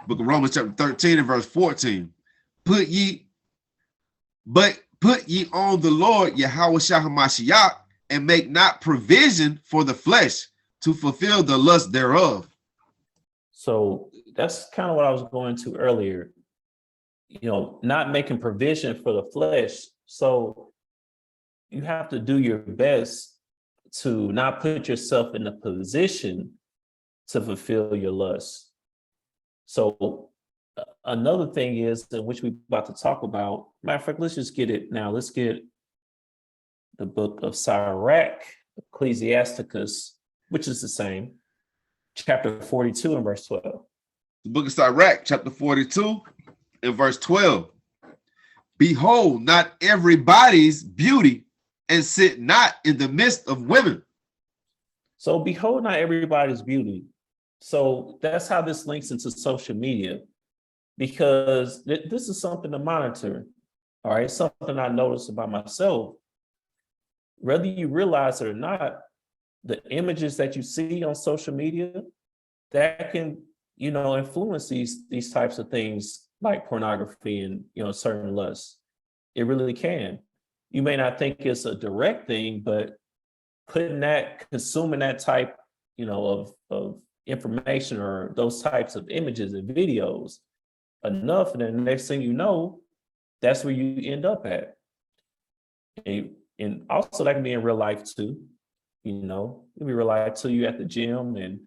Speaker 2: Book of Romans, chapter 13 and verse 14. Put ye on the Lord Yahushua HaMashiach, and make not provision for the flesh to fulfill the lust thereof.
Speaker 1: So that's kind of what I was going to earlier. Not making provision for the flesh. So you have to do your best to not put yourself in a position to fulfill your lust. So another thing is, in which we're about to talk about, matter of fact, let's just get it now. Let's get the book of Sirach, Ecclesiasticus, which is the same, chapter 42 and verse 12.
Speaker 2: The book of Sirach, chapter 42 and verse 12. Behold, not everybody's beauty, and sit not in the midst of women.
Speaker 1: So behold, not everybody's beauty. So that's how this links into social media, because this is something to monitor. All right, something I noticed about myself. Whether you realize it or not, the images that you see on social media, that can, influence these types of things like pornography and, certain lusts. It really can. You may not think it's a direct thing, but consuming that type, of information or those types of images and videos enough, and then the next thing you know, that's where you end up at. And also that can be in real life too. It can be real life too. You at the gym, and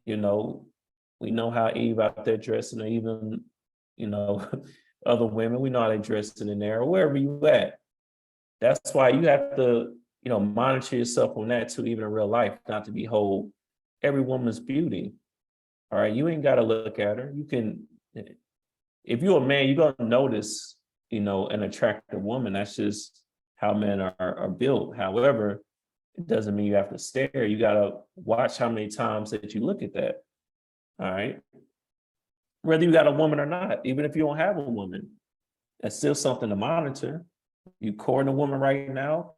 Speaker 1: we know how Eve out there dressing, or even other women. We know how they dressing in there, or wherever you at. That's why you have to monitor yourself on that too, even in real life, not to behold every woman's beauty. All right, you ain't got to look at her. You can, if you're a man, you're gonna notice an attractive woman. That's just how men are built. However, it doesn't mean you have to stare. You got to watch how many times that you look at that. All right. Whether you got a woman or not, even if you don't have a woman, that's still something to monitor. You courting a woman right now,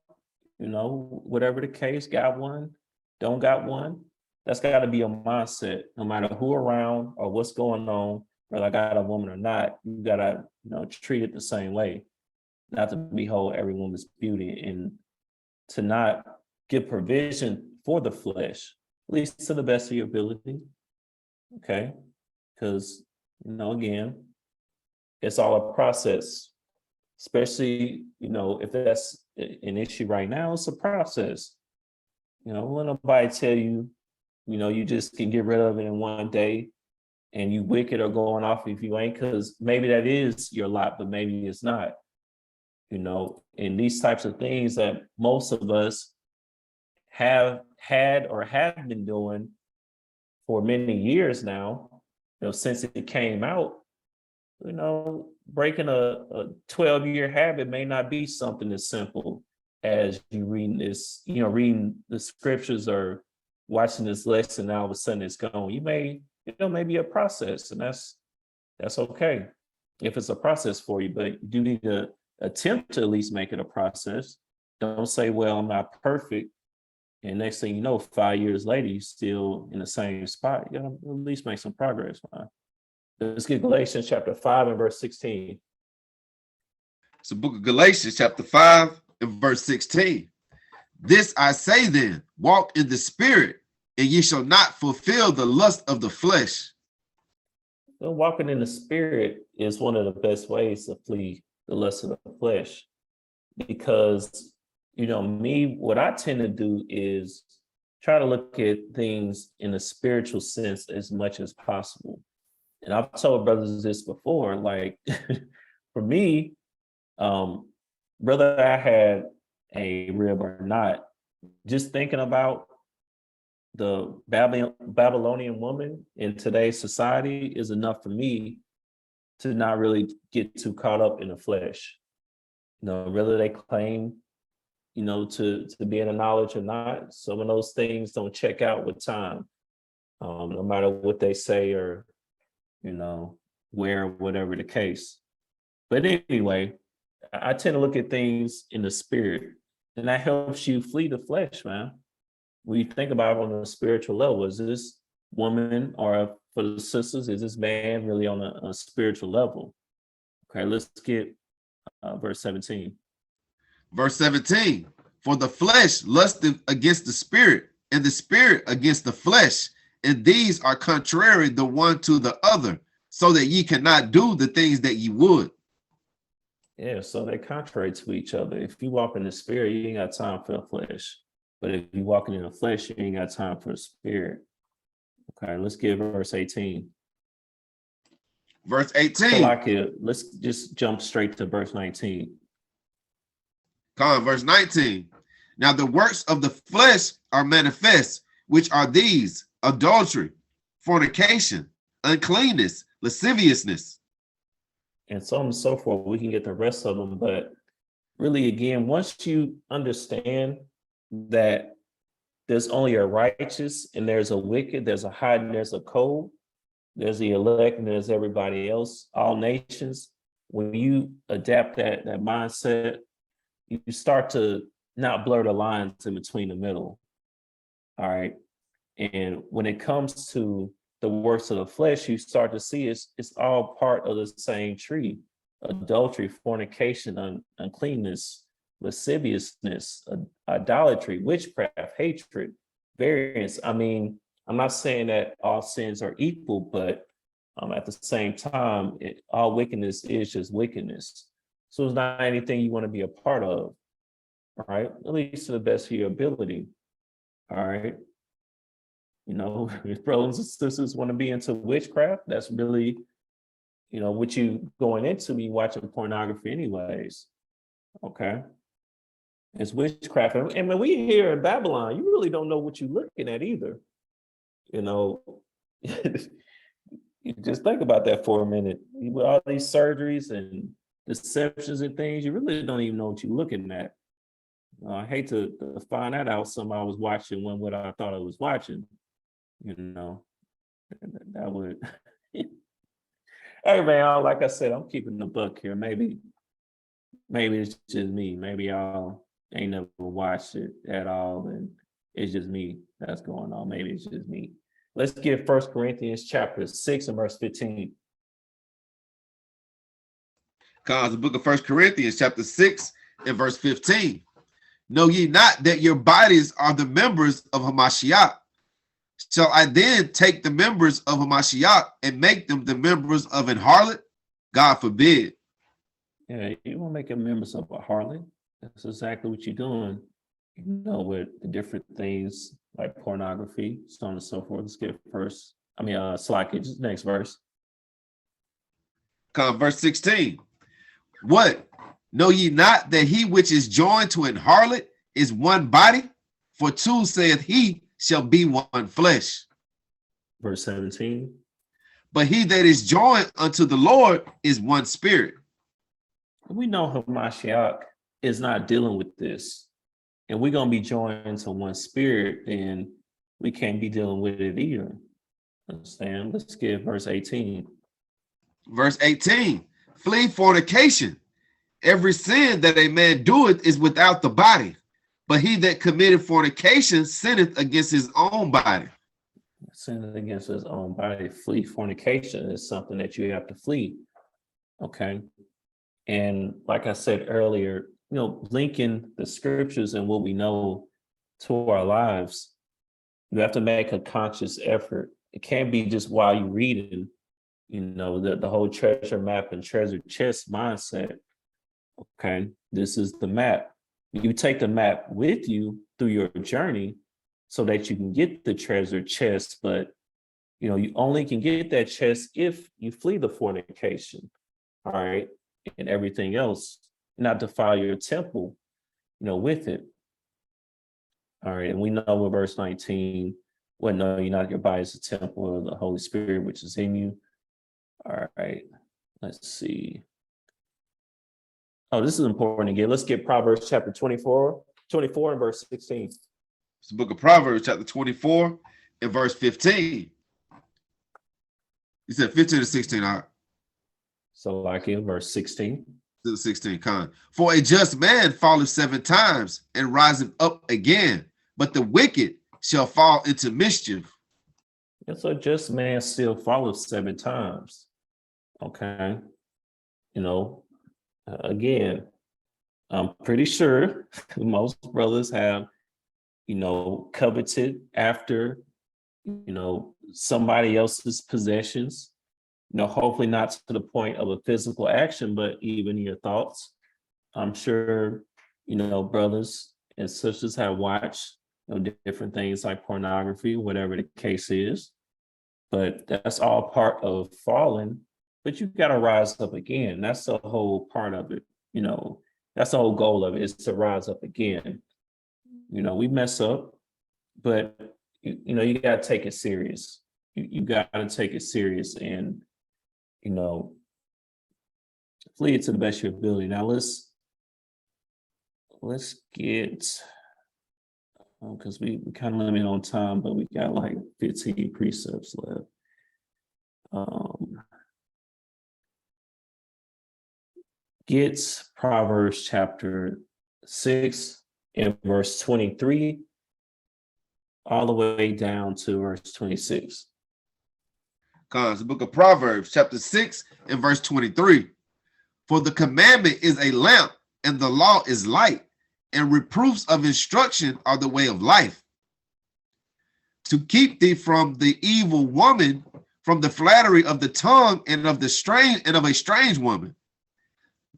Speaker 1: whatever the case, got one, don't got one. That's got to be a mindset, no matter who around or what's going on, whether I got a woman or not. You gotta, treat it the same way, not to behold every woman's beauty, and to not give provision for the flesh, at least to the best of your ability. Okay, because again, it's all a process. Especially, if that's an issue right now, it's a process. Let nobody tell you, you just can get rid of it in one day and you wicked or going off if you ain't, because maybe that is your lot, but maybe it's not. And these types of things that most of us have had or have been doing for many years now, since it came out, breaking a 12-year habit may not be something as simple as you reading this, reading the scriptures or watching this lesson, all of a sudden it's gone. You may, maybe a process, and that's okay if it's a process for you, but you do need to attempt to at least make it a process. Don't say, well, I'm not perfect. And next thing you know, 5 years later, you're still in the same spot. You gotta at least make some progress, man. Let's get Galatians Chapter 5 and verse 16.
Speaker 2: It's the book of Galatians Chapter 5 and verse 16. This I say then, walk in the spirit, and ye shall not fulfill the lust of the flesh.
Speaker 1: Well, walking in the spirit is one of the best ways to flee the lust of the flesh. Because, what I tend to do is try to look at things in a spiritual sense as much as possible. And I've told brothers this before, like for me, whether I had a rib or not, just thinking about the Babylonian woman in today's society is enough for me to not really get too caught up in the flesh. Whether they claim, to be in the knowledge or not, some of those things don't check out with time, no matter what they say or, where, whatever the case. But anyway, I tend to look at things in the spirit, and that helps you flee the flesh, man. When you think about it on a spiritual level, is this woman, or for the sisters, is this man really on a spiritual level? Okay, let's get verse 17.
Speaker 2: Verse 17, for the flesh lusteth against the spirit, and the spirit against the flesh, and these are contrary the one to the other, so that ye cannot do the things that ye would.
Speaker 1: Yeah, so they're contrary to each other. If you walk in the spirit, you ain't got time for the flesh. But if you're walking in the flesh, you ain't got time for the spirit. Okay, let's get verse 18.
Speaker 2: Verse 18.
Speaker 1: So like let's just jump straight to verse 19.
Speaker 2: Verse 19. Now the works of the flesh are manifest, which are these: adultery, fornication, uncleanness, lasciviousness,
Speaker 1: and so on and so forth. We can get the rest of them, but really, again, once you understand that there's only a righteous and there's a wicked, there's a high and there's a cold, there's the elect and there's everybody else, all nations. When you adapt that mindset, you start to not blur the lines in between the middle. All right. And when it comes to the works of the flesh, you start to see it's all part of the same tree: adultery, fornication, uncleanness, lasciviousness, idolatry, witchcraft, hatred, variance. I mean, I'm not saying that all sins are equal, but at the same time, all wickedness is just wickedness. So it's not anything you want to be a part of, all right? At least to the best of your ability, all right? If brothers and sisters want to be into witchcraft, that's really, what you going into when you watching pornography anyways, okay? It's witchcraft. And when we here in Babylon, you really don't know what you're looking at either. You just think about that for a minute. With all these surgeries and deceptions and things, you really don't even know what you're looking at. I hate to find that out. Somebody was watching what I thought I was watching. That would. Hey man, like I said, I'm keeping the buck here. Maybe maybe it's just me. Maybe y'all ain't never watched it at all, and it's just me that's going on. Maybe it's just me. Let's get 1 Corinthians chapter 6 and verse 15.
Speaker 2: Cause the book of 1 Corinthians chapter 6 and verse 15. Know ye not that your bodies are the members of Hamashiach? Shall I then take the members of Hamashiach and make them the members of an harlot? God forbid.
Speaker 1: Yeah, you want to make a members of a harlot. That's exactly what you're doing. With the different things like pornography, so on and so forth. Let's get Slack, just next verse.
Speaker 2: Verse 16. What? Know ye not that he which is joined to an harlot is one body? For two, saith he, shall be one flesh.
Speaker 1: Verse 17.
Speaker 2: But he that is joined unto the Lord is one spirit.
Speaker 1: We know Hamashiach is not dealing with this. And we're going to be joined to one spirit, and we can't be dealing with it either. Understand? Let's get verse 18.
Speaker 2: Verse 18. Flee fornication. Every sin that a man doeth is without the body, but he that committed fornication sinneth against his own body.
Speaker 1: Sinning against his own body. Flee fornication is something that you have to flee. Okay. And like I said earlier, linking the scriptures and what we know to our lives, you have to make a conscious effort. It can't be just while you're reading, the whole treasure map and treasure chest mindset. Okay, this is the map. You take the map with you through your journey so that you can get the treasure chest, but you only can get that chest if you flee the fornication, all right, and everything else, not defile your temple, with it. All right, and we know with verse 19, no, you're not, your body is a temple of the Holy Spirit, which is in you. All right, let's see. Oh, this is important again. Let's get Proverbs chapter 24 and verse 16.
Speaker 2: It's the book of Proverbs chapter 24 and verse 15. You said 15 to 16. All right.
Speaker 1: So like in verse 16.
Speaker 2: To the 16. For a just man falleth 7 times and riseth up again, but the wicked shall fall into mischief.
Speaker 1: And so a just man still falls 7 times. Okay. Again, I'm pretty sure most brothers have, coveted after, somebody else's possessions, hopefully not to the point of a physical action, but even your thoughts. I'm sure, brothers and sisters have watched, different things like pornography, whatever the case is, but that's all part of falling. But you got to rise up again. That's the whole part of it. That's the whole goal of it, is to rise up again. We mess up, but you got to take it serious. You got to take it serious and, flee it to the best of your ability. Now let's get, because we kind of limit on time, but we got like 15 precepts left. Get Proverbs chapter 6 and verse 23 all the way down to verse 26.
Speaker 2: The book of Proverbs chapter 6 and verse 23. For the commandment is a lamp, and the law is light, and reproofs of instruction are the way of life. To keep thee from the evil woman, from the flattery of the tongue, and of a strange woman.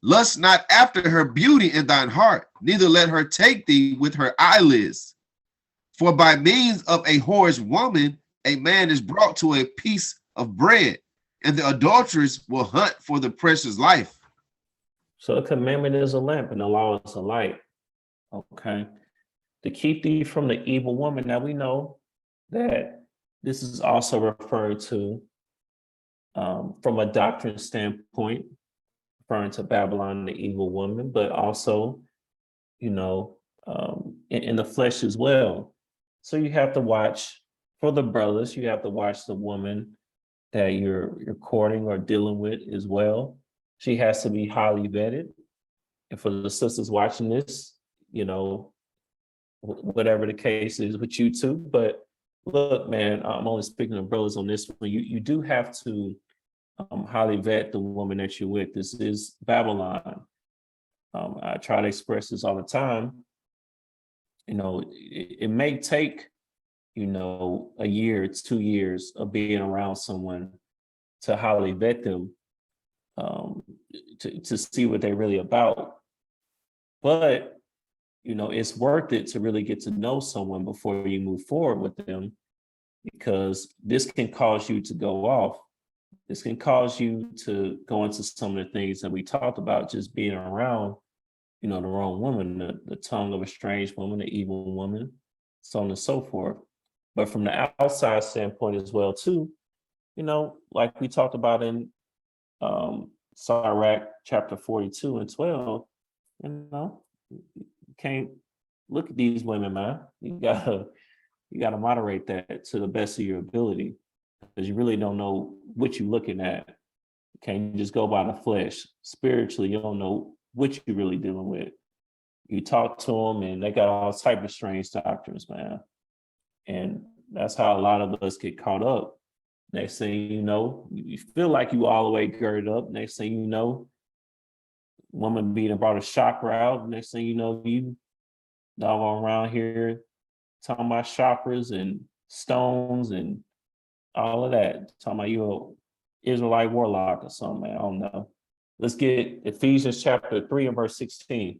Speaker 2: Lust not after her beauty in thine heart, neither let her take thee with her eyelids. For by means of a whorish woman, a man is brought to a piece of bread, and the adulteress will hunt for the precious life.
Speaker 1: So the commandment is a lamp and the law is a light. Okay. To keep thee from the evil woman. Now we know that this is also referred to from a doctrine standpoint, referring to Babylon, the evil woman, but also, in the flesh as well. So you have to watch, for the brothers, you have to watch the woman that you're courting or dealing with as well. She has to be highly vetted. And for the sisters watching this, you know, whatever the case is with you too. But look, man, I'm only speaking to brothers on this one. You do have to highly vet the woman that you're with. This is Babylon. I try to express this all the time. You know, it may take, you know, a year, 2 years of being around someone to highly vet them, to see what they're really about. But, you know, it's worth it to really get to know someone before you move forward with them, because this can cause you to go off. This can cause you to go into some of the things that we talked about, just being around, you know, the wrong woman, the tongue of a strange woman, the evil woman, so on and so forth. But from the outside standpoint as well, too, you know, like we talked about in Sirach chapter 42 and 12, you know, you can't look at these women, man. You gotta moderate that to the best of your ability, because you really don't know what you're looking at. You can't just go by the flesh. Spiritually, you don't know what you're really dealing with. You talk to them and they got all type of strange doctrines, man. And that's how a lot of us get caught up. Next thing you know, you feel like you all the way girded up. Next thing you know, woman being brought a chakra out. Next thing you know, you doggone around here talking about chakras and stones and all of that. Talking about you an Israelite warlock or something, man. I don't know. Let's get Ephesians chapter 3 and verse 16.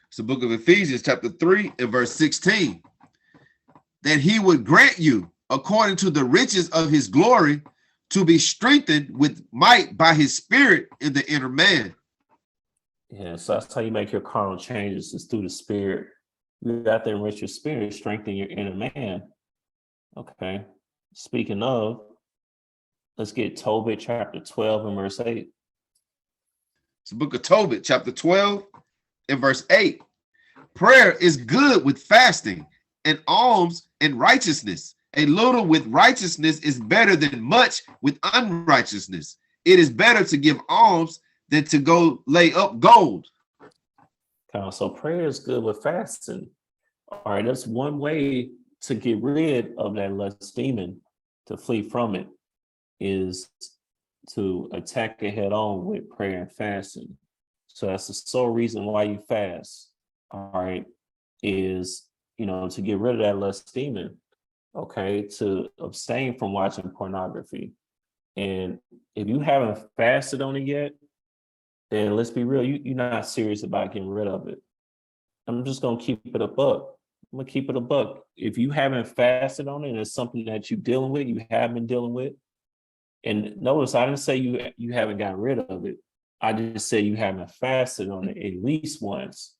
Speaker 2: It's the book of Ephesians chapter 3 and verse 16. That he would grant you, according to the riches of his glory, to be strengthened with might by his spirit in the inner man.
Speaker 1: Yeah, so that's how you make your carnal changes, is through the spirit. You got to enrich your spirit, strengthen your inner man. Okay. Speaking of, let's get Tobi chapter 12 and verse 8.
Speaker 2: It's the book of Tobi chapter 12 and verse 8. Prayer is good with fasting, and alms and righteousness. A little with righteousness is better than much with unrighteousness. It is better to give alms than to go lay up gold.
Speaker 1: So prayer is good with fasting. All right, that's one way to get rid of that lust demon, to flee from it, is to attack it head on with prayer and fasting. So that's the sole reason why you fast. All right, is, you know, to get rid of that lust demon. Okay, to abstain from watching pornography. And if you haven't fasted on it yet, then let's be real, you're not serious about getting rid of it. I'm just gonna keep it a buck. I'm gonna keep it a buck. If you haven't fasted on it and it's something that you're dealing with, you have been dealing with. And notice, I didn't say you haven't got rid of it. I just said you haven't fasted on it at least once.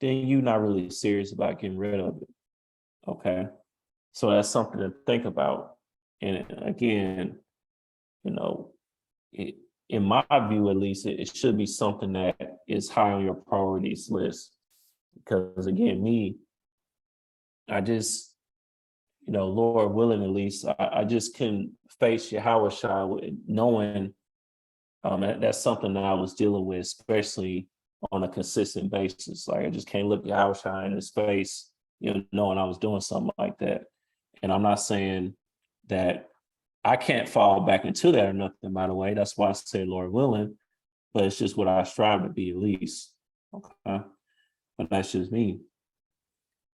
Speaker 1: Then you're not really serious about getting rid of it. Okay. So that's something to think about. And again, you know, in my view, at least, it should be something that is high on your priorities list. Because again, I just, you know, Lord willing, at least, I just couldn't face Yahushua with knowing that's something that I was dealing with, especially on a consistent basis. Like, I just can't look Yahushua in his face, you know, knowing I was doing something like that. And I'm not saying that I can't fall back into that or nothing, by the way. That's why I say Lord willing, but it's just what I strive to be, at least. Okay. But that's just me.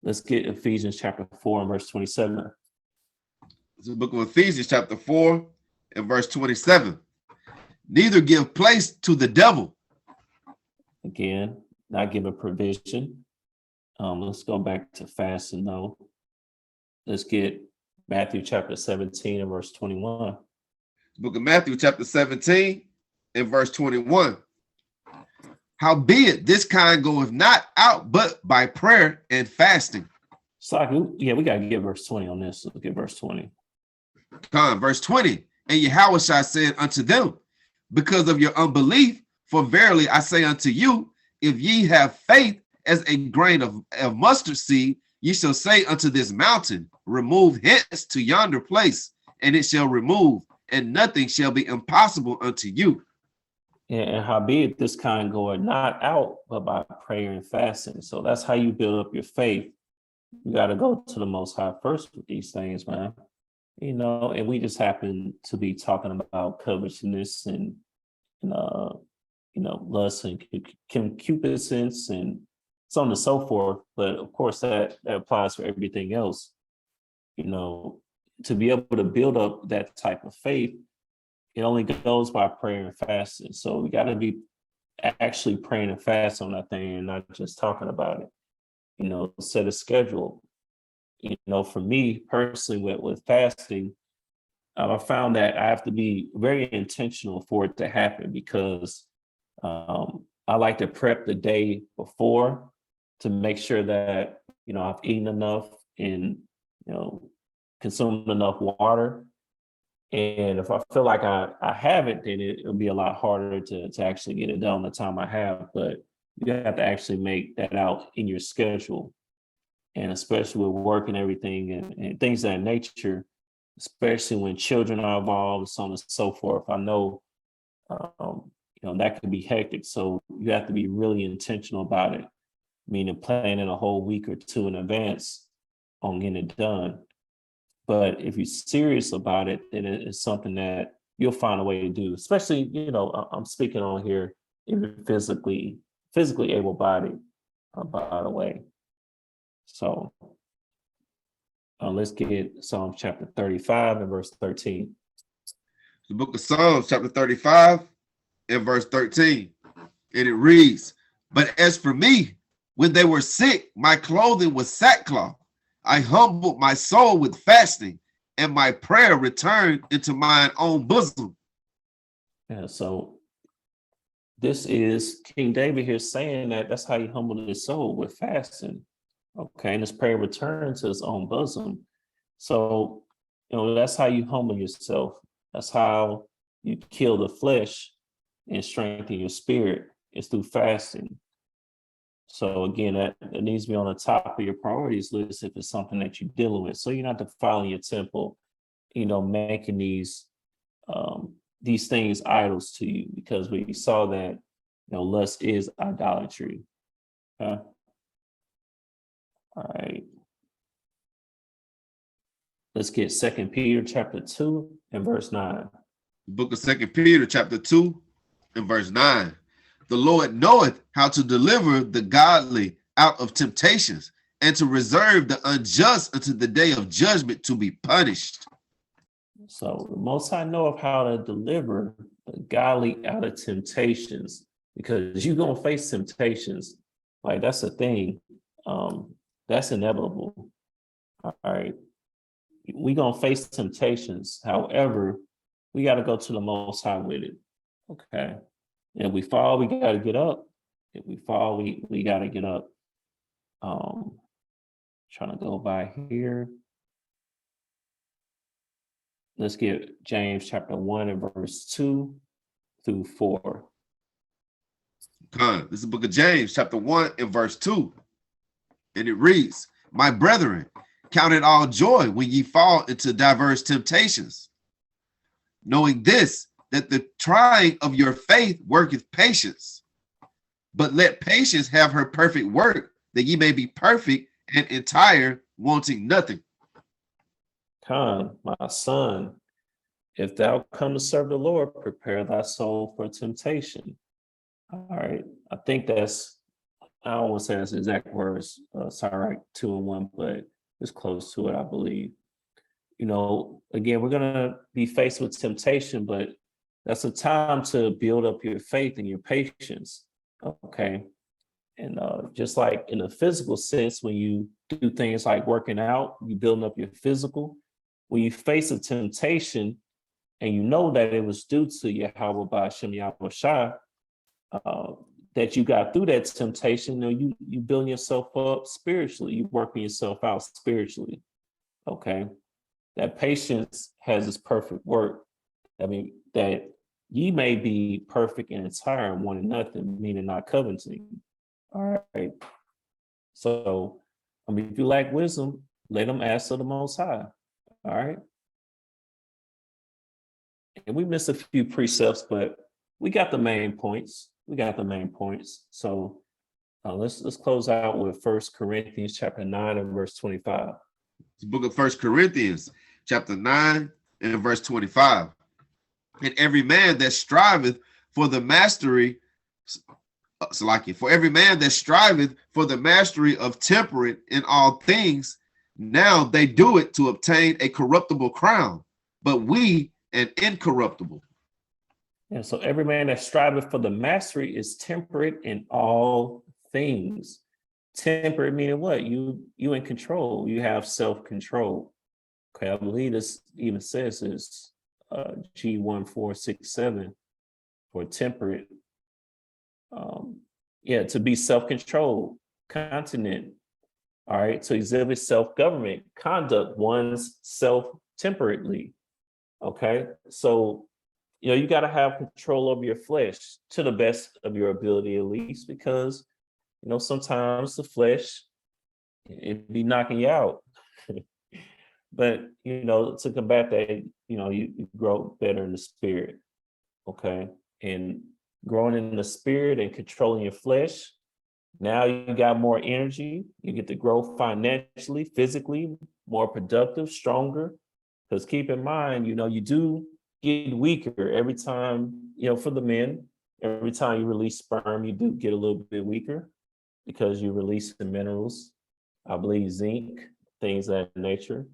Speaker 1: Let's get Ephesians chapter 4 and verse 27.
Speaker 2: It's the book of Ephesians chapter 4 and verse 27. Neither give place to the devil.
Speaker 1: Again, not giving provision. Let's go back to fasting though. Let's get Matthew chapter 17 and verse 21.
Speaker 2: Book of Matthew chapter 17 and verse 21. Howbeit this kind goeth not out but by prayer and fasting.
Speaker 1: So yeah, we gotta get verse 20 on this. Let's get verse 20.
Speaker 2: Verse 20. And Yahushua said unto them, because of your unbelief, for verily I say unto you, if ye have faith as a grain of mustard seed, ye shall say unto this mountain, remove hence to yonder place, and it shall remove, and nothing shall be impossible unto you.
Speaker 1: And howbeit this kind goeth not out but by prayer and fasting. So that's how you build up your faith. You got to go to the Most High first with these things, man. And we just happen to be talking about covetousness and lust and concupiscence and so on and so forth. But of course, that applies for everything else. To be able to build up that type of faith, it only goes by prayer and fasting. So we got to be actually praying and fasting on that thing and not just talking about it. Set a schedule. For me personally, with fasting, I found that I have to be very intentional for it to happen because I like to prep the day before to make sure that I've eaten enough and consumed enough water. And if I feel like I haven't, then it'll be a lot harder to actually get it done the time I have. But you have to actually make that out in your schedule. And especially with work and everything and things of that nature, especially when children are involved, so on and so forth. I know, that could be hectic. So you have to be really intentional about it, meaning planning a whole week or two in advance on getting it done. But if you're serious about it, then it's something that you'll find a way to do. Especially, I'm speaking on here if you're physically able-bodied, by the way. So let's get Psalm chapter 35 and verse 13.
Speaker 2: The book of Psalms, chapter 35 and verse 13. And it reads, "But as for me, when they were sick, my clothing was sackcloth. I humbled my soul with fasting, and my prayer returned into mine own bosom."
Speaker 1: Yeah, so this is King David here saying that that's how he humbled his soul, with fasting. Okay, and his prayer returned to his own bosom. So, that's how you humble yourself. That's how you kill the flesh and strengthen your spirit. It's through fasting. So again, that needs to be on the top of your priorities list if it's something that you're dealing with. So you're not defiling your temple, making these things idols to you, because we saw that lust is idolatry. All right. Let's get 2 Peter chapter 2 and verse 9.
Speaker 2: The book of 2 Peter chapter 2 and verse 9. "The Lord knoweth how to deliver the godly out of temptations, and to reserve the unjust unto the day of judgment to be punished."
Speaker 1: So the Most High knoweth how to deliver the godly out of temptations, because you're going to face temptations. Like, that's a thing. That's inevitable. All right. We're going to face temptations. However, we got to go to the Most High with it. Okay. And if we fall, we got to get up. If we fall, we got to get up. Trying to go by here. Let's get James chapter 1 and verse 2 through 4.
Speaker 2: This is the book of James chapter 1 and verse 2. And it reads, "My brethren, count it all joy when ye fall into diverse temptations, knowing this, that the trying of your faith worketh patience. But let patience have her perfect work, that ye may be perfect and entire, wanting nothing."
Speaker 1: My son, if thou come to serve the Lord, prepare thy soul for temptation. All right. I think that's, I don't want to say that's the exact words, Sirach 2 and 1, but it's close to it, I believe. Again, we're going to be faced with temptation, but that's a time to build up your faith and your patience. Okay. And just like in a physical sense, when you do things like working out, you building up your physical. When you face a temptation and you know that it was due to Yahweh Ba'ashem Yahweh Shai, that you got through that temptation, you building yourself up spiritually, you working yourself out spiritually. Okay. That patience has its perfect work. I mean, that ye may be perfect and entire, wanting nothing, meaning not coveting. All right. So, if you lack wisdom, let them ask of the Most High. All right. And we missed a few precepts, but we got the main points. We got the main points. So let's close out with 1 Corinthians chapter 9 and verse 25.
Speaker 2: The book of 1 Corinthians chapter 9 and verse 25. And every man that striveth for the mastery, for every man that striveth for the mastery of temperate in all things, now they do it to obtain a corruptible crown, but we an incorruptible.
Speaker 1: And so every man that striveth for the mastery is temperate in all things. Temperate meaning what? You in control. You have self-control. Okay, I believe this even says this G1467 for temperate. To be self-controlled, continent. All right, to exhibit self-government, conduct one's self temperately. Okay, so you got to have control over your flesh to the best of your ability, at least, because sometimes the flesh it be knocking you out. But to combat that, you grow better in the spirit. Okay, and growing in the spirit and controlling your flesh, now you got more energy. You get to grow financially, physically, more productive, stronger. Because keep in mind, you do get weaker every time, for the men, every time you release sperm, you do get a little bit weaker because you release the minerals, I believe zinc, things of that nature.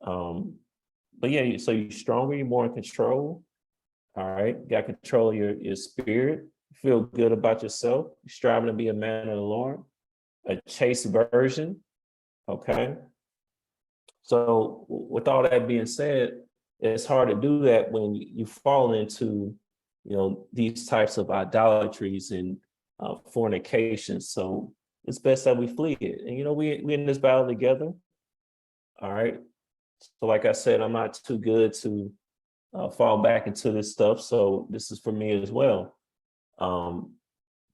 Speaker 1: But yeah, so you're stronger, you're more in control. All right, you got control of your spirit. Feel good about yourself. You're striving to be a man of the Lord, a chaste virgin. Okay. So with all that being said, it's hard to do that when you fall into, these types of idolatries and fornication. So it's best that we flee it. And, we in this battle together. All right. So like I said, I'm not too good to fall back into this stuff. So this is for me as well.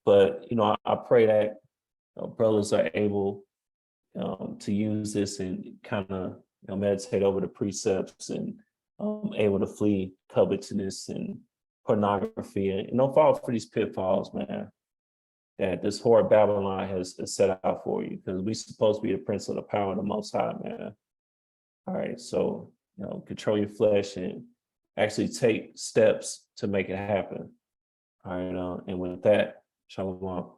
Speaker 1: But, I pray that brothers are able to use this and kind of meditate over the precepts and able to flee covetousness and pornography and don't fall for these pitfalls, man, that this horrid Babylon has set out for you, because we're supposed to be the prince of the power of the Most High, man. All right, so control your flesh and actually take steps to make it happen. All right, and with that, shalom.